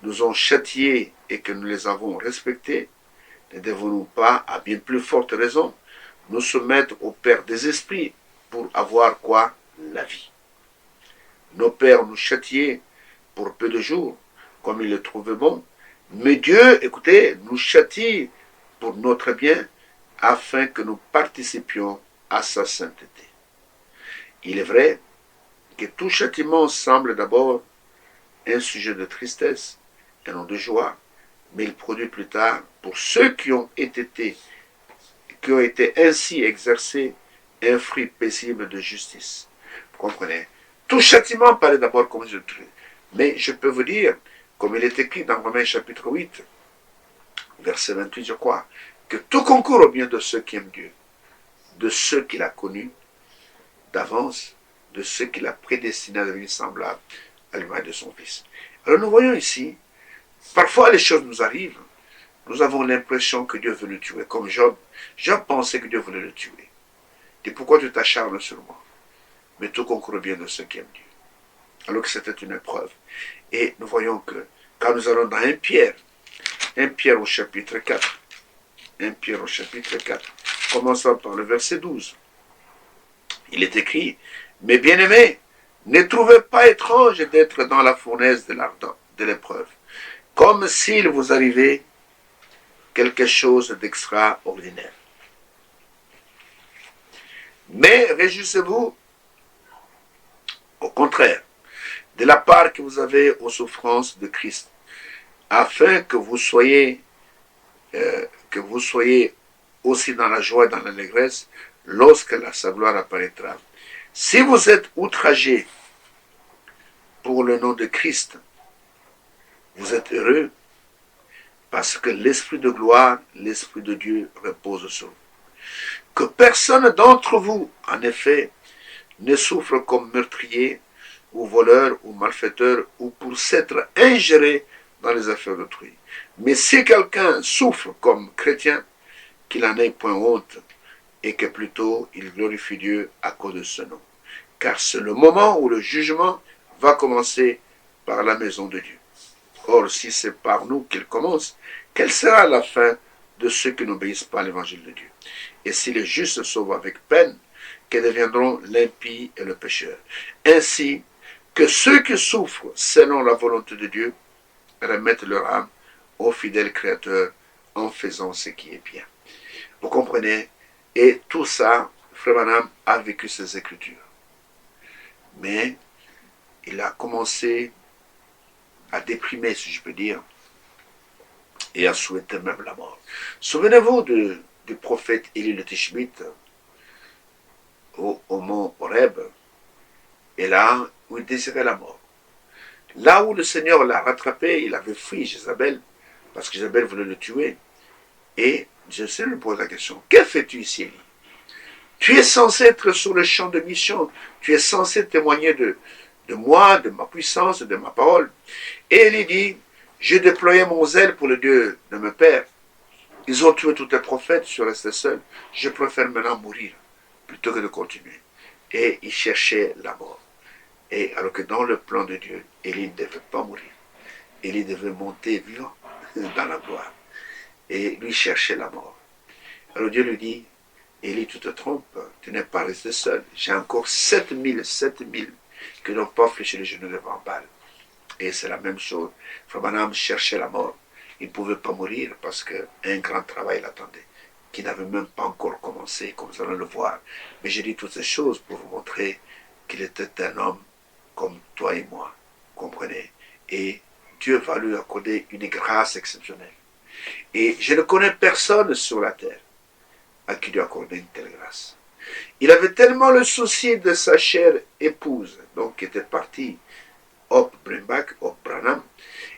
Speaker 1: nous ont châtiés et que nous les avons respectés, ne devons-nous pas, à bien plus forte raison, nous soumettre au Père des esprits pour avoir quoi? La vie. Nos pères nous châtiaient pour peu de jours, comme ils le trouvaient bon, mais Dieu, écoutez, nous châtie pour notre bien, afin que nous participions à sa sainteté. Il est vrai que tout châtiment semble d'abord un sujet de tristesse et non de joie, mais il produit plus tard, pour ceux qui ont été ainsi exercés, un fruit paisible de justice. Vous comprenez? Tout châtiment paraît d'abord comme je trouve. Mais je peux vous dire, comme il est écrit dans Romains chapitre 8, verset 28, je crois, que tout concourt au bien de ceux qui aiment Dieu, de ceux qu'il a connus d'avance, de ceux qu'il a prédestinés à devenir semblables à l'image de son Fils. Alors nous voyons ici, parfois les choses nous arrivent, nous avons l'impression que Dieu veut le tuer, comme Job. Job pensait que Dieu voulait le tuer. Et pourquoi tu t'acharnes sur moi? Mais tout concourt au bien de ceux qui aiment Dieu. Alors que c'était une épreuve. Et nous voyons que quand nous allons dans 1 Pierre au chapitre 4, 1 Pierre au chapitre 4, commençons par le verset 12. Il est écrit, mais bien-aimés, ne trouvez pas étrange d'être dans la fournaise de l'épreuve, comme s'il vous arrivait quelque chose d'extraordinaire. Mais réjouissez-vous, au contraire, de la part que vous avez aux souffrances de Christ, afin que vous soyez aussi dans la joie et dans l'allégresse lorsque sa gloire apparaîtra. Si vous êtes outragés pour le nom de Christ, vous êtes heureux parce que l'Esprit de gloire, l'Esprit de Dieu repose sur vous. Que personne d'entre vous, en effet, ne souffre comme meurtrier ou voleur ou malfaiteur ou pour s'être ingéré dans les affaires d'autrui. Mais si quelqu'un souffre comme chrétien, qu'il n'en ait point honte et que plutôt il glorifie Dieu à cause de ce nom. Car c'est le moment où le jugement va commencer par la maison de Dieu. Or, si c'est par nous qu'il commence, quelle sera la fin de ceux qui n'obéissent pas à l'évangile de Dieu? Et si les justes se sauvent avec peine, que deviendront l'impie et le pécheur? Ainsi que ceux qui souffrent selon la volonté de Dieu remettent leur âme au fidèle Créateur en faisant ce qui est bien. Vous comprenez? Et tout ça, Frère Branham a vécu ces Écritures. Mais il a commencé à déprimer, si je peux dire, et à souhaiter même la mort. Souvenez-vous du prophète Élie le Tishbite au mont Horeb, et là où il désirait la mort. Là où le Seigneur l'a rattrapé, il avait fui Jézabel, parce que Jézabel voulait le tuer. Et je sais lui pose la question, que fais-tu ici, Élie? Tu es censé être sur le champ de mission, tu es censé témoigner de moi, de ma puissance, de ma parole. Et Élie dit, j'ai déployé mon zèle pour le Dieu de mes pères. Ils ont tué tous les prophètes, je suis resté seul. Je préfère maintenant mourir plutôt que de continuer. Et il cherchait la mort. Et alors que dans le plan de Dieu, Élie ne devait pas mourir. Élie devait monter vivant dans la gloire. Et lui cherchait la mort. Alors Dieu lui dit, Élie, tu te trompes, tu n'es pas resté seul. J'ai encore 7000 qui n'ont pas fléchi les genoux devant Baal. Et c'est la même chose. Frère Branham cherchait la mort. Il ne pouvait pas mourir parce qu'un grand travail l'attendait, qui n'avait même pas encore commencé, comme nous allons le voir. Mais j'ai dit toutes ces choses pour vous montrer qu'il était un homme comme toi et moi. Vous comprenez? Et Dieu va lui accorder une grâce exceptionnelle. Et je ne connais personne sur la terre à qui lui accorder une telle grâce. Il avait tellement le souci de sa chère épouse, donc qui était partie, Hop Branham.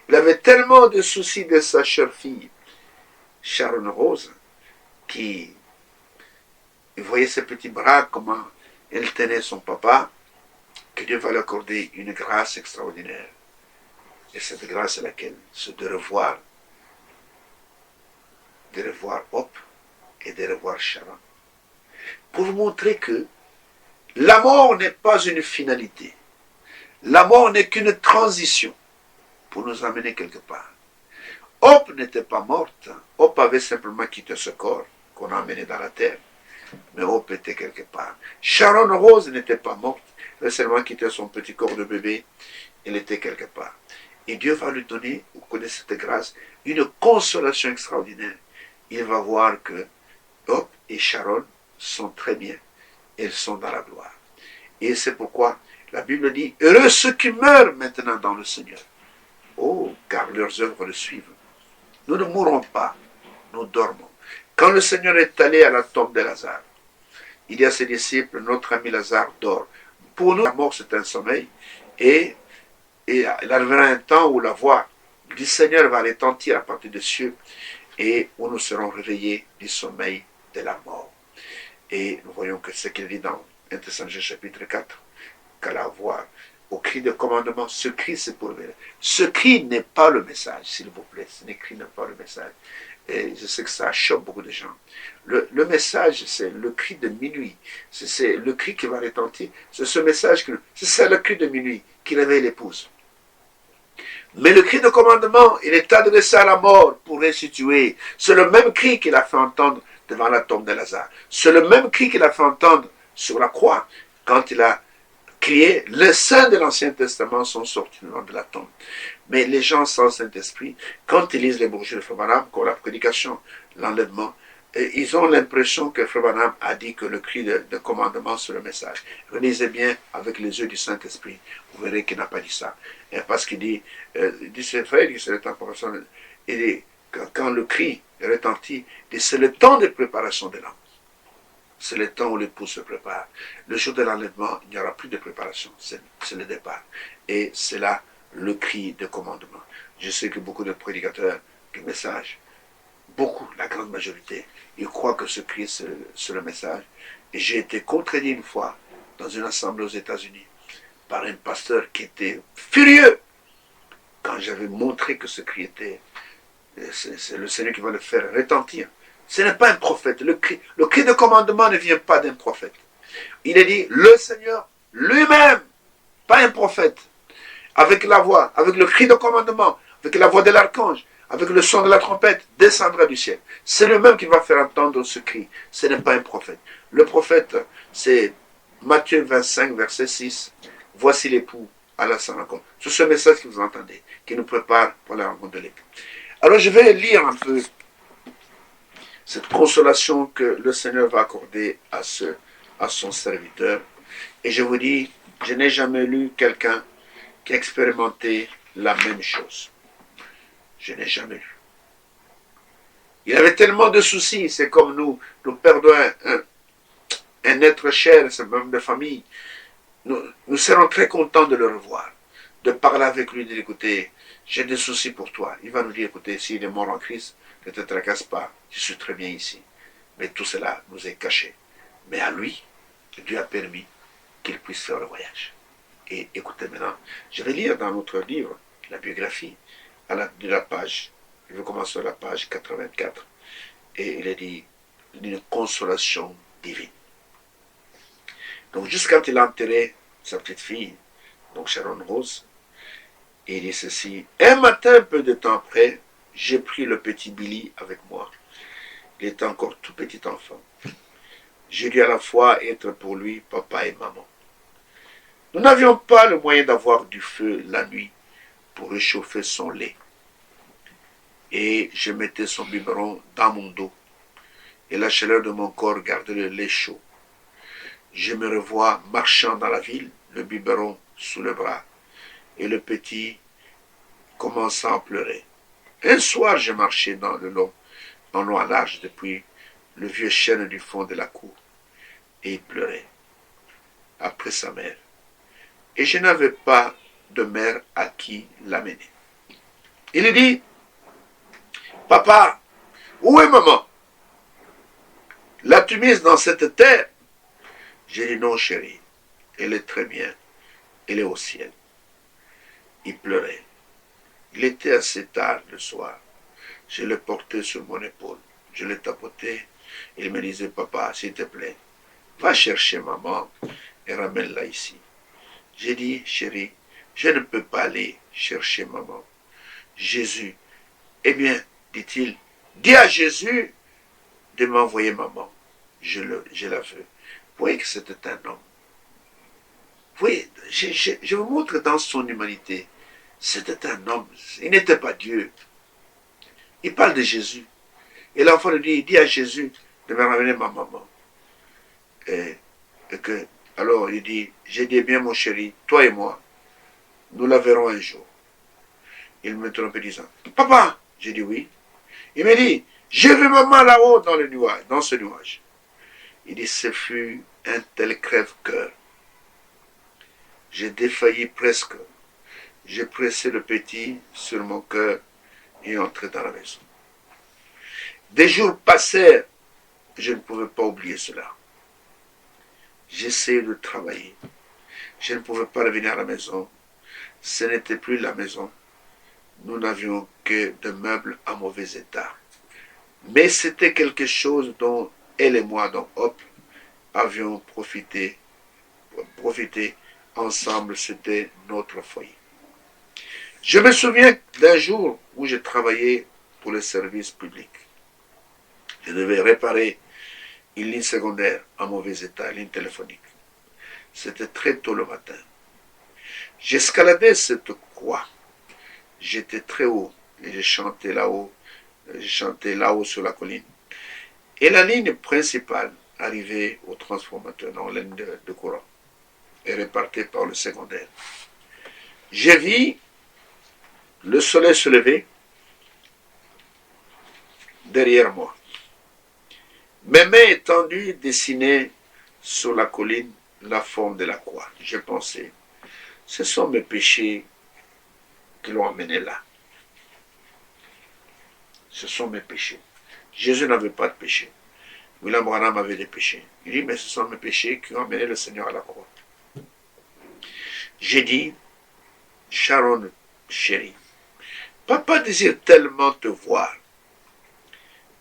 Speaker 1: Il avait tellement de soucis de sa chère fille, Sharon Rose, qui voyait ses petits bras, comment elle tenait son papa, que Dieu va lui accorder une grâce extraordinaire. Et cette grâce est laquelle? C'est de revoir Hop et de revoir Sharon. pour vous montrer que la mort n'est pas une finalité. La mort n'est qu'une transition pour nous amener quelque part. Hope n'était pas morte. Hope avait simplement quitté ce corps qu'on a amené dans la terre. Mais Hope était quelque part. Sharon Rose n'était pas morte. Elle a seulement quitté son petit corps de bébé. Elle était quelque part. Et Dieu va lui donner, vous connaissez cette grâce, une consolation extraordinaire. Il va voir que Hope et Sharon sont très bien. Elles sont dans la gloire. Et c'est pourquoi la Bible dit, heureux ceux qui meurent maintenant dans le Seigneur. Oh, car leurs œuvres le suivent. Nous ne mourrons pas, nous dormons. Quand le Seigneur est allé à la tombe de Lazare, il dit à ses disciples, notre ami Lazare dort. Pour nous, la mort c'est un sommeil. Et il arrivera un temps où la voix du Seigneur va retentir à partir des cieux et où nous serons réveillés du sommeil de la mort. Et nous voyons que ce qu'il dit dans 1 Thessaloniciens chapitre 4, qu'à la voix, au cri de commandement, ce cri c'est pour lui. Ce cri n'est pas le message, s'il vous plaît. Ce cri n'est pas le message. Et je sais que ça choque beaucoup de gens. Le message, c'est le cri de minuit. C'est le cri qui va retentir. C'est ce message, c'est le cri de minuit qui réveille l'épouse. Mais le cri de commandement, il est adressé à la mort pour restituer. C'est le même cri qu'il a fait entendre devant la tombe de Lazare. C'est le même cri qu'il a fait entendre sur la croix quand il a crié. Les saints de l'Ancien Testament sont sortis de la tombe. Mais les gens sans Saint-Esprit, quand ils lisent les brochures de Frère Branham, comme la prédication, l'enlèvement, ils ont l'impression que Frère Branham a dit que le cri de commandement c'est le message. Relisez bien avec les yeux du Saint-Esprit, vous verrez qu'il n'a pas dit ça. Et parce qu'il dit c'est vrai, c'est le temps pour personne. Il dit, quand le cri retentit, c'est le temps de préparation de l'âme. C'est le temps où l'épouse se prépare. Le jour de l'enlèvement, il n'y aura plus de préparation, c'est le départ. Et c'est là le cri de commandement. Je sais que beaucoup de prédicateurs du message, beaucoup, la grande majorité, ils croient que ce cri c'est le message. Et j'ai été contredit une fois dans une assemblée aux États-Unis par un pasteur qui était furieux quand j'avais montré que ce cri était, c'est le Seigneur qui va le faire retentir. Ce n'est pas un prophète. Le cri de commandement ne vient pas d'un prophète. Il est dit, le Seigneur lui-même, pas un prophète, avec la voix, avec le cri de commandement, avec la voix de l'archange, avec le son de la trompette, descendra du ciel. C'est lui-même qui va faire entendre ce cri. Ce n'est pas un prophète. Le prophète, c'est Matthieu 25, verset 6. Voici l'époux à la rencontre. C'est ce message que vous entendez, qui nous prépare pour la rencontre de l'époux. Alors je vais lire un peu cette consolation que le Seigneur va accorder à son serviteur. Et je vous dis, je n'ai jamais lu quelqu'un qui a expérimenté la même chose. Je n'ai jamais lu. Il avait tellement de soucis, c'est comme nous perdons un être cher, c'est même de famille. Nous serons très contents de le revoir, de parler avec lui, de dire, écoutez, j'ai des soucis pour toi. Il va nous dire, écoutez, s'il est mort en Christ, ne te tracasse pas, je suis très bien ici. Mais tout cela nous est caché. Mais à lui, Dieu a permis qu'il puisse faire le voyage. Et écoutez maintenant, je vais lire dans notre livre, la biographie, de la page, je vais commencer à la page 84, et il est dit, une consolation divine. Donc, juste quand il a enterré sa petite fille, donc Sharon Rose, il dit ceci, un matin, peu de temps après, j'ai pris le petit Billy avec moi. Il était encore tout petit enfant. J'ai dû à la fois être pour lui papa et maman. Nous n'avions pas le moyen d'avoir du feu la nuit pour réchauffer son lait. Et je mettais son biberon dans mon dos. Et la chaleur de mon corps gardait le lait chaud. Je me revois marchant dans la ville, le biberon sous le bras, et le petit commençant à pleurer. Un soir, je marchais dans le long à large depuis le vieux chêne du fond de la cour, et il pleurait après sa mère. Et je n'avais pas de mère à qui l'amener. Il dit, papa, où est maman? L'as-tu mise dans cette terre? J'ai dit, non, chérie, elle est très bien, elle est au ciel. Il pleurait. Il était assez tard le soir. Je le portais sur mon épaule. Je le tapotais. Il me disait, papa, s'il te plaît, va chercher maman et ramène-la ici. J'ai dit, chérie, je ne peux pas aller chercher maman. Jésus, eh bien, dit-il, dis à Jésus de m'envoyer maman. Je la veux. Vous voyez que c'était un homme. Vous voyez, je vous montre dans son humanité. C'était un homme. Il n'était pas Dieu. Il parle de Jésus. Et l'enfant lui dit, il dit à Jésus de me ramener ma maman. Et que, alors il dit, j'ai dit bien mon chéri, toi et moi, nous la verrons un jour. Il me trompe disant, papa, j'ai dit oui. Il me dit, j'ai vu maman là-haut dans le nuage, dans ce nuage. Il dit, ce fut un tel crève-cœur. J'ai défailli presque. J'ai pressé le petit sur mon cœur et entré dans la maison. Des jours passèrent, je ne pouvais pas oublier cela. J'essayais de travailler. Je ne pouvais pas revenir à la maison. Ce n'était plus la maison. Nous n'avions que de meubles en mauvais état. Mais c'était quelque chose dont elle et moi, donc Hop, avions profité ensemble. C'était notre foyer. Je me souviens d'un jour où j'ai travaillé pour le service public. Je devais réparer une ligne secondaire en mauvais état, une ligne téléphonique. C'était très tôt le matin. J'escaladais cette croix. J'étais très haut et je chantais là-haut sur la colline. Et la ligne principale arrivait au transformateur, dans la ligne de courant, et repartait par le secondaire. J'ai vu le soleil se lever derrière moi. Mes mains étendues dessinaient sur la colline la forme de la croix. Je pensais, ce sont mes péchés qui l'ont amené là. Ce sont mes péchés. Jésus n'avait pas de péché. William Branham avait des péchés. Il dit, mais ce sont mes péchés qui ont amené le Seigneur à la croix. J'ai dit, Sharon, chérie, papa désire tellement te voir.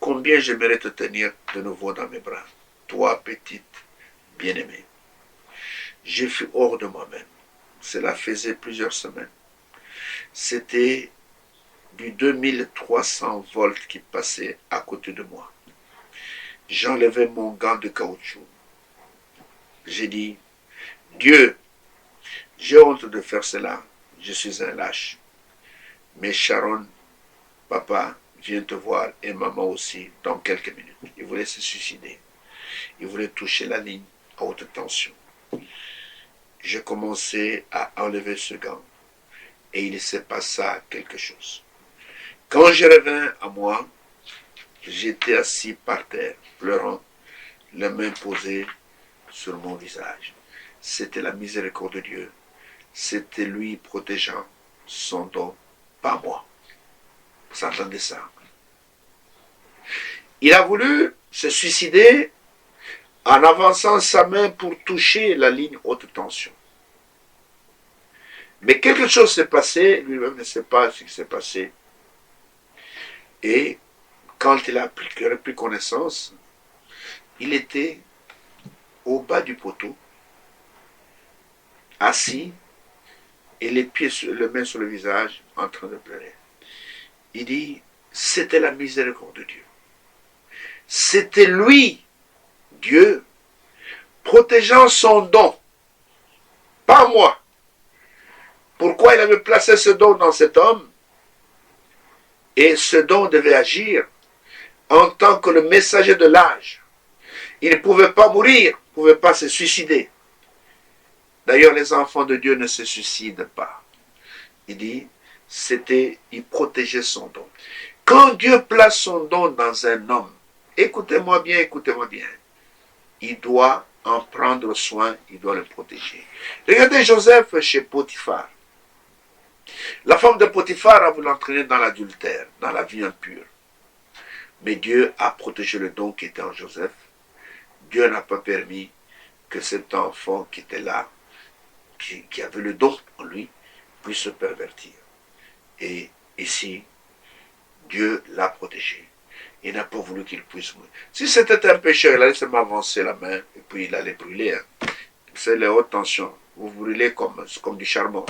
Speaker 1: Combien j'aimerais te tenir de nouveau dans mes bras. Toi, petite, bien-aimée. J'ai fui hors de moi-même. Cela faisait plusieurs semaines. C'était du 2300 volts qui passait à côté de moi. J'enlevais mon gant de caoutchouc. J'ai dit, Dieu, j'ai honte de faire cela. Je suis un lâche. Mais Sharon, papa, vient te voir et maman aussi dans quelques minutes. Il voulait se suicider. Il voulait toucher la ligne à haute tension. J'ai commencé à enlever ce gant et il se passa quelque chose. Quand je revins à moi, j'étais assis par terre, pleurant, les mains posées sur mon visage. C'était la miséricorde de Dieu. C'était lui protégeant son don, pas moi. Vous entendez ça? Il a voulu se suicider en avançant sa main pour toucher la ligne haute tension. Mais quelque chose s'est passé, lui-même ne sait pas ce qui s'est passé. Et quand il a pris connaissance, il était au bas du poteau, assis, et les mains sur le visage, en train de pleurer. Il dit, c'était la miséricorde de Dieu. C'était lui, Dieu, protégeant son don, pas moi. Pourquoi il avait placé ce don dans cet homme? Et ce don devait agir en tant que le messager de l'âge. Il ne pouvait pas mourir, il ne pouvait pas se suicider. D'ailleurs, les enfants de Dieu ne se suicident pas. Il dit, il protégeait son don. Quand Dieu place son don dans un homme, écoutez-moi bien, il doit en prendre soin, il doit le protéger. Regardez Joseph chez Potiphar. La femme de Potiphar a voulu l'entraîner dans l'adultère, dans la vie impure. Mais Dieu a protégé le don qui était en Joseph. Dieu n'a pas permis que cet enfant qui était là, qui avait le don en lui, puisse se pervertir. Et ici, Dieu l'a protégé. Il n'a pas voulu qu'il puisse mourir. Si c'était un pécheur, il allait seulement avancer la main et puis il allait brûler. Hein. C'est les hautes tensions. Vous brûlez comme du charbon.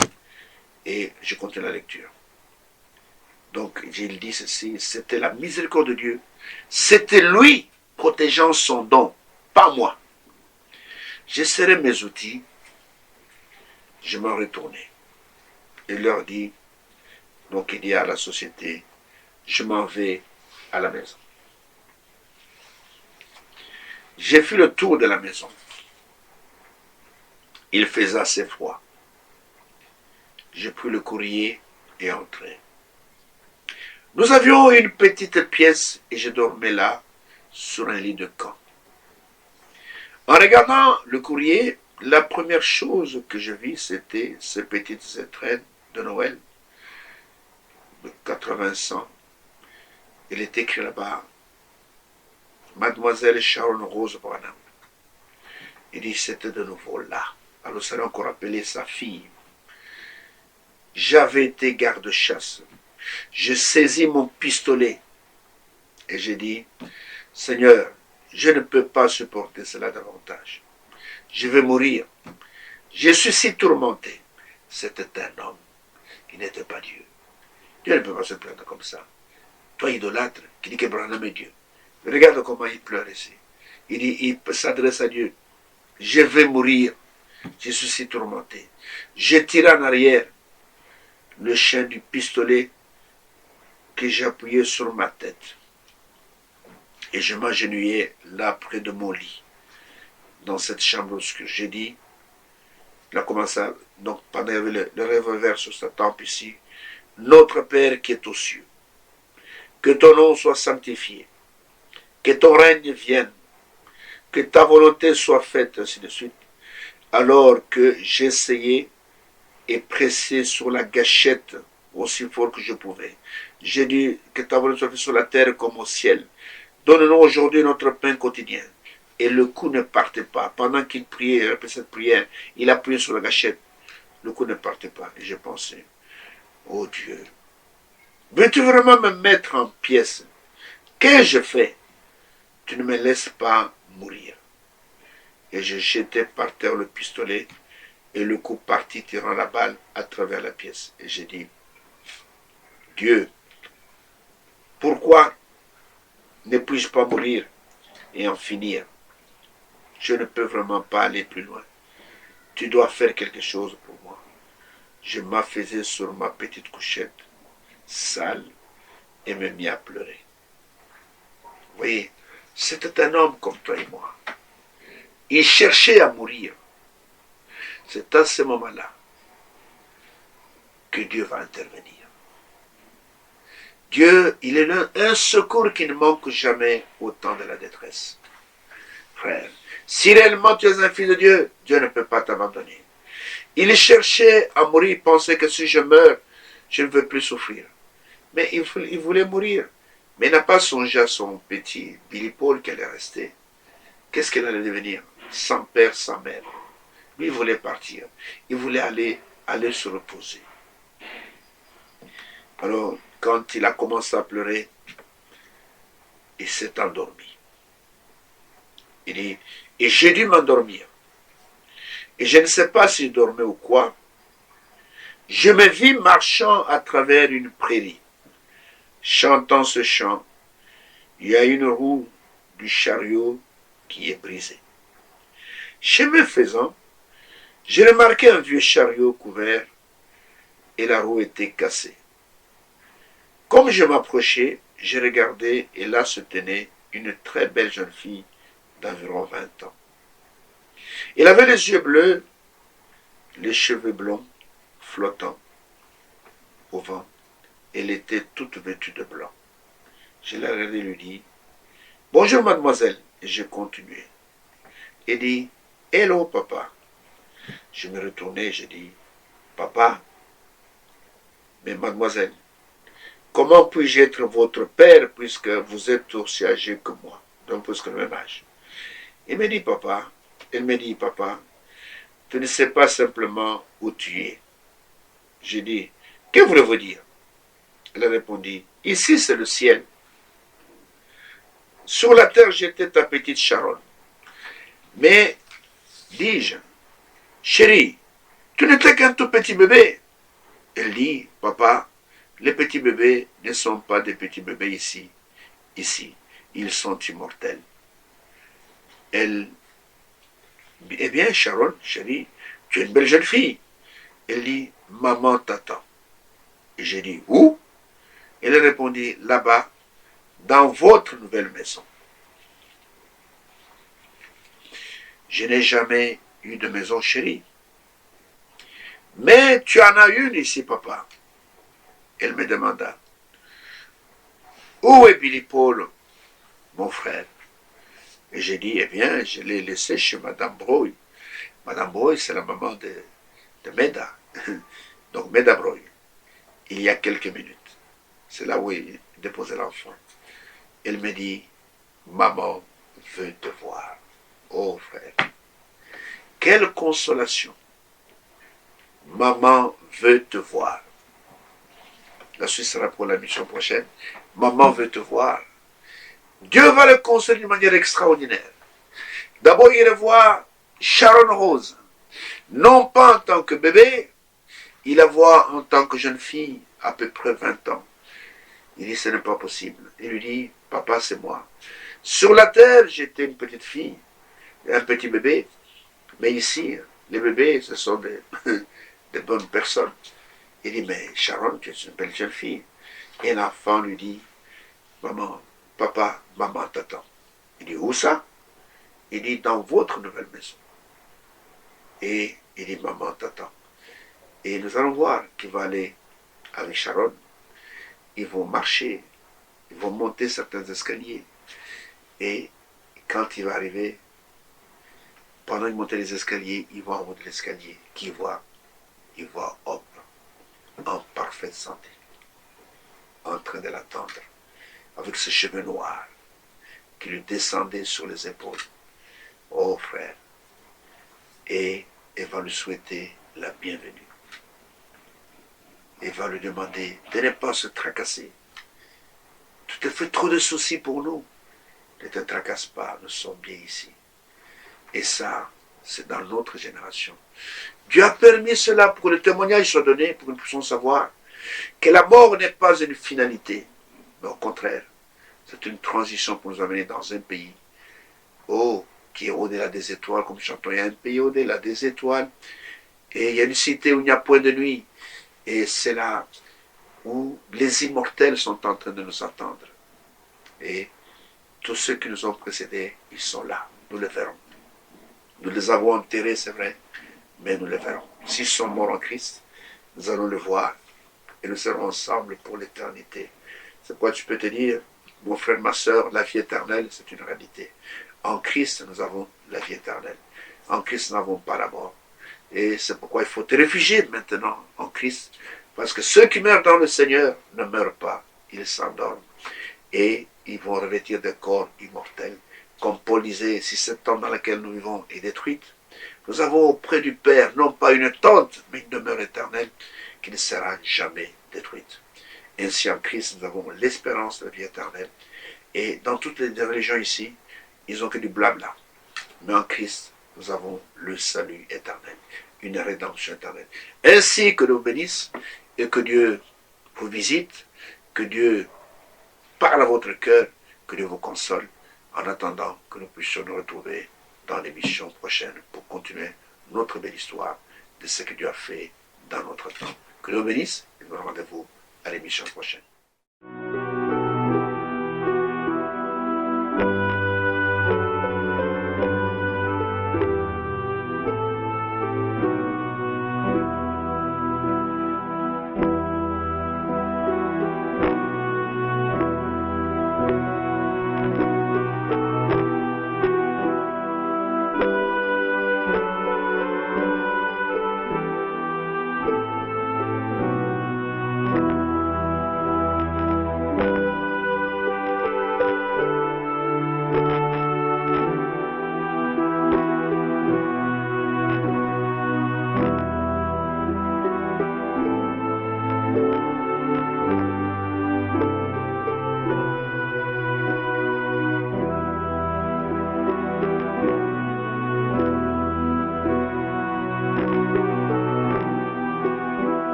Speaker 1: Et je continue la lecture. Donc, il dit ceci, c'était la miséricorde de Dieu. C'était lui protégeant son don, pas moi. Je serrai mes outils, je m'en retournai. Il leur dit, donc il dit à la société, je m'en vais à la maison. J'ai fait le tour de la maison. Il faisait assez froid. J'ai pris le courrier et entré. Nous avions une petite pièce et je dormais là, sur un lit de camp. En regardant le courrier, la première chose que je vis, c'était ces petites étrennes de Noël, de 80 ans. Il est écrit là-bas, Mademoiselle Sharon Rose Branham. Il dit, c'était de nouveau là. Alors ça l'a encore appelé sa fille. J'avais été garde-chasse. Je saisis mon pistolet et j'ai dit, Seigneur, je ne peux pas supporter cela davantage. Je vais mourir. Je suis si tourmenté. C'était un homme qui n'était pas Dieu. Dieu ne peut pas se plaindre comme ça. Toi, idolâtre, qui dit que Branham est Dieu. Regarde comment il pleure ici. Il dit, il s'adresse à Dieu. Je vais mourir. Je suis si tourmenté. Je tire en arrière le chien du pistolet que j'appuyais sur ma tête. Et je m'agenouillais là près de mon lit, dans cette chambre obscure. J'ai dit, il a commencé à, donc pendant qu'il y avait le revolver sur sa tempe ici, notre Père qui est aux cieux, que ton nom soit sanctifié, que ton règne vienne, que ta volonté soit faite, ainsi de suite. Alors que j'essayais et pressé sur la gâchette aussi fort que je pouvais. J'ai dit que ta volonté soit faite sur la terre comme au ciel. Donne-nous aujourd'hui notre pain quotidien. Et le coup ne partait pas. Pendant qu'il priait, après cette prière, il appuyait sur la gâchette. Le coup ne partait pas. Et j'ai pensé, oh Dieu, veux-tu vraiment me mettre en pièces? Qu'ai-je fait? Tu ne me laisses pas mourir. Et je jetai par terre le pistolet et le coup partit tirant la balle à travers la pièce. Et j'ai dit, Dieu, pourquoi ne puis-je pas mourir et en finir? Je ne peux vraiment pas aller plus loin. Tu dois faire quelque chose pour moi. Je m'affaisais sur ma petite couchette, sale, et me mis à pleurer. Vous voyez, c'était un homme comme toi et moi. Il cherchait à mourir. C'est à ce moment-là que Dieu va intervenir. Dieu, il est un secours qui ne manque jamais au temps de la détresse. Frère, si réellement tu es un fils de Dieu, Dieu ne peut pas t'abandonner. Il cherchait à mourir, il pensait que si je meurs, je ne veux plus souffrir. Mais il voulait mourir. Mais il n'a pas songé à son petit Billy Paul qui allait rester. Qu'est-ce qu'il allait devenir? Sans père, sans mère. Lui, il voulait partir. Il voulait aller se reposer. Alors, quand il a commencé à pleurer, il s'est endormi. Il dit, et j'ai dû m'endormir. Et je ne sais pas s'il dormait ou quoi. Je me vis marchant à travers une prairie, chantant ce chant. Il y a une roue du chariot qui est brisée. Chemin faisant, j'ai remarqué un vieux chariot couvert et la roue était cassée. Comme je m'approchais, j'ai regardé et là se tenait une très belle jeune fille d'environ 20 ans. Elle avait les yeux bleus, les cheveux blonds, flottants au vent. Elle était toute vêtue de blanc. Je l'ai regardé et lui dit, bonjour mademoiselle, et j'ai continué. Elle dit, hello papa. Je me retournai et j'ai dit, papa, mais mademoiselle, comment puis-je être votre père puisque vous êtes aussi âgé que moi, donc presque le même âge? Elle me dit, papa, tu ne sais pas simplement où tu es. J'ai dit, que voulez-vous dire? Elle a répondu, ici c'est le ciel. Sur la terre, j'étais ta petite Sharon. Mais, dis-je, chérie, tu n'étais qu'un tout petit bébé. Elle dit, papa, les petits bébés ne sont pas des petits bébés ici. Ici, ils sont immortels. Elle, eh bien, Sharon, chérie, tu es une belle jeune fille. Elle dit, maman t'attend. Et j'ai dit, où? Elle répondit, là-bas, dans votre nouvelle maison. Je n'ai jamais eu de maison, chérie. Mais tu en as une ici, papa. Elle me demanda, où est Billy Paul, mon frère? Et j'ai dit, eh bien, je l'ai laissé chez Madame Broy. Madame Broy, c'est la maman de Meda. Donc, Meda Broy, il y a quelques minutes. C'est là où il déposait l'enfant. Elle me dit, maman veut te voir. Oh, frère. Quelle consolation. Maman veut te voir. La suite sera pour la mission prochaine. Maman veut te voir. Dieu va le consoler d'une manière extraordinaire. D'abord, il revoit Sharon Rose. Non pas en tant que bébé, il la voit en tant que jeune fille, à peu près 20 ans. Il dit, ce n'est pas possible. Il lui dit, papa, c'est moi. Sur la terre, j'étais une petite fille, un petit bébé. Mais ici, les bébés, ce sont des bonnes personnes. Il dit, mais Sharon, tu es une belle jeune fille. Et l'enfant lui dit, maman, papa, maman t'attend. Il dit, où ça? Il dit, dans votre nouvelle maison. Et il dit, maman t'attend. Et nous allons voir qu'il va aller avec Sharon. Ils vont marcher, ils vont monter certains escaliers. Et quand il va arriver, pendant qu'il monte les escaliers, il va en haut de l'escalier. Qui voit? Il voit Hope en parfaite santé, en train de l'attendre, avec ses cheveux noirs qui lui descendaient sur les épaules. Oh frère, et elle va lui souhaiter la bienvenue. Elle va lui demander de ne pas se tracasser. Tu te fais trop de soucis pour nous. Ne te tracasse pas, nous sommes bien ici. Et ça, c'est dans notre génération. Dieu a permis cela pour que le témoignage soit donné, pour que nous puissions savoir que la mort n'est pas une finalité, mais au contraire, c'est une transition pour nous amener dans un pays, oh, qui est au-delà des étoiles, comme chantons, il y a un pays au-delà des étoiles, et il y a une cité où il n'y a point de nuit, et c'est là où les immortels sont en train de nous attendre. Et tous ceux qui nous ont précédés, ils sont là, nous les verrons. Nous les avons enterrés, c'est vrai, mais nous les verrons. S'ils sont morts en Christ, nous allons le voir et nous serons ensemble pour l'éternité. C'est quoi tu peux te dire, mon frère, ma soeur, la vie éternelle, c'est une réalité. En Christ, nous avons la vie éternelle. En Christ, nous n'avons pas la mort. Et c'est pourquoi il faut te réfugier maintenant en Christ. Parce que ceux qui meurent dans le Seigneur ne meurent pas, ils s'endorment. Et ils vont revêtir des corps immortels. Comme Paul disait, si cette tente dans laquelle nous vivons est détruite, nous avons auprès du Père, non pas une tente, mais une demeure éternelle qui ne sera jamais détruite. Ainsi en Christ, nous avons l'espérance de la vie éternelle. Et dans toutes les religions ici, ils n'ont que du blabla. Mais en Christ, nous avons le salut éternel, une rédemption éternelle. Ainsi que nous bénisse et que Dieu vous visite, que Dieu parle à votre cœur, que Dieu vous console, en attendant que nous puissions nous retrouver dans l'émission prochaine pour continuer notre belle histoire de ce que Dieu a fait dans notre temps. Que Dieu vous bénisse et nous rendez-vous à l'émission prochaine.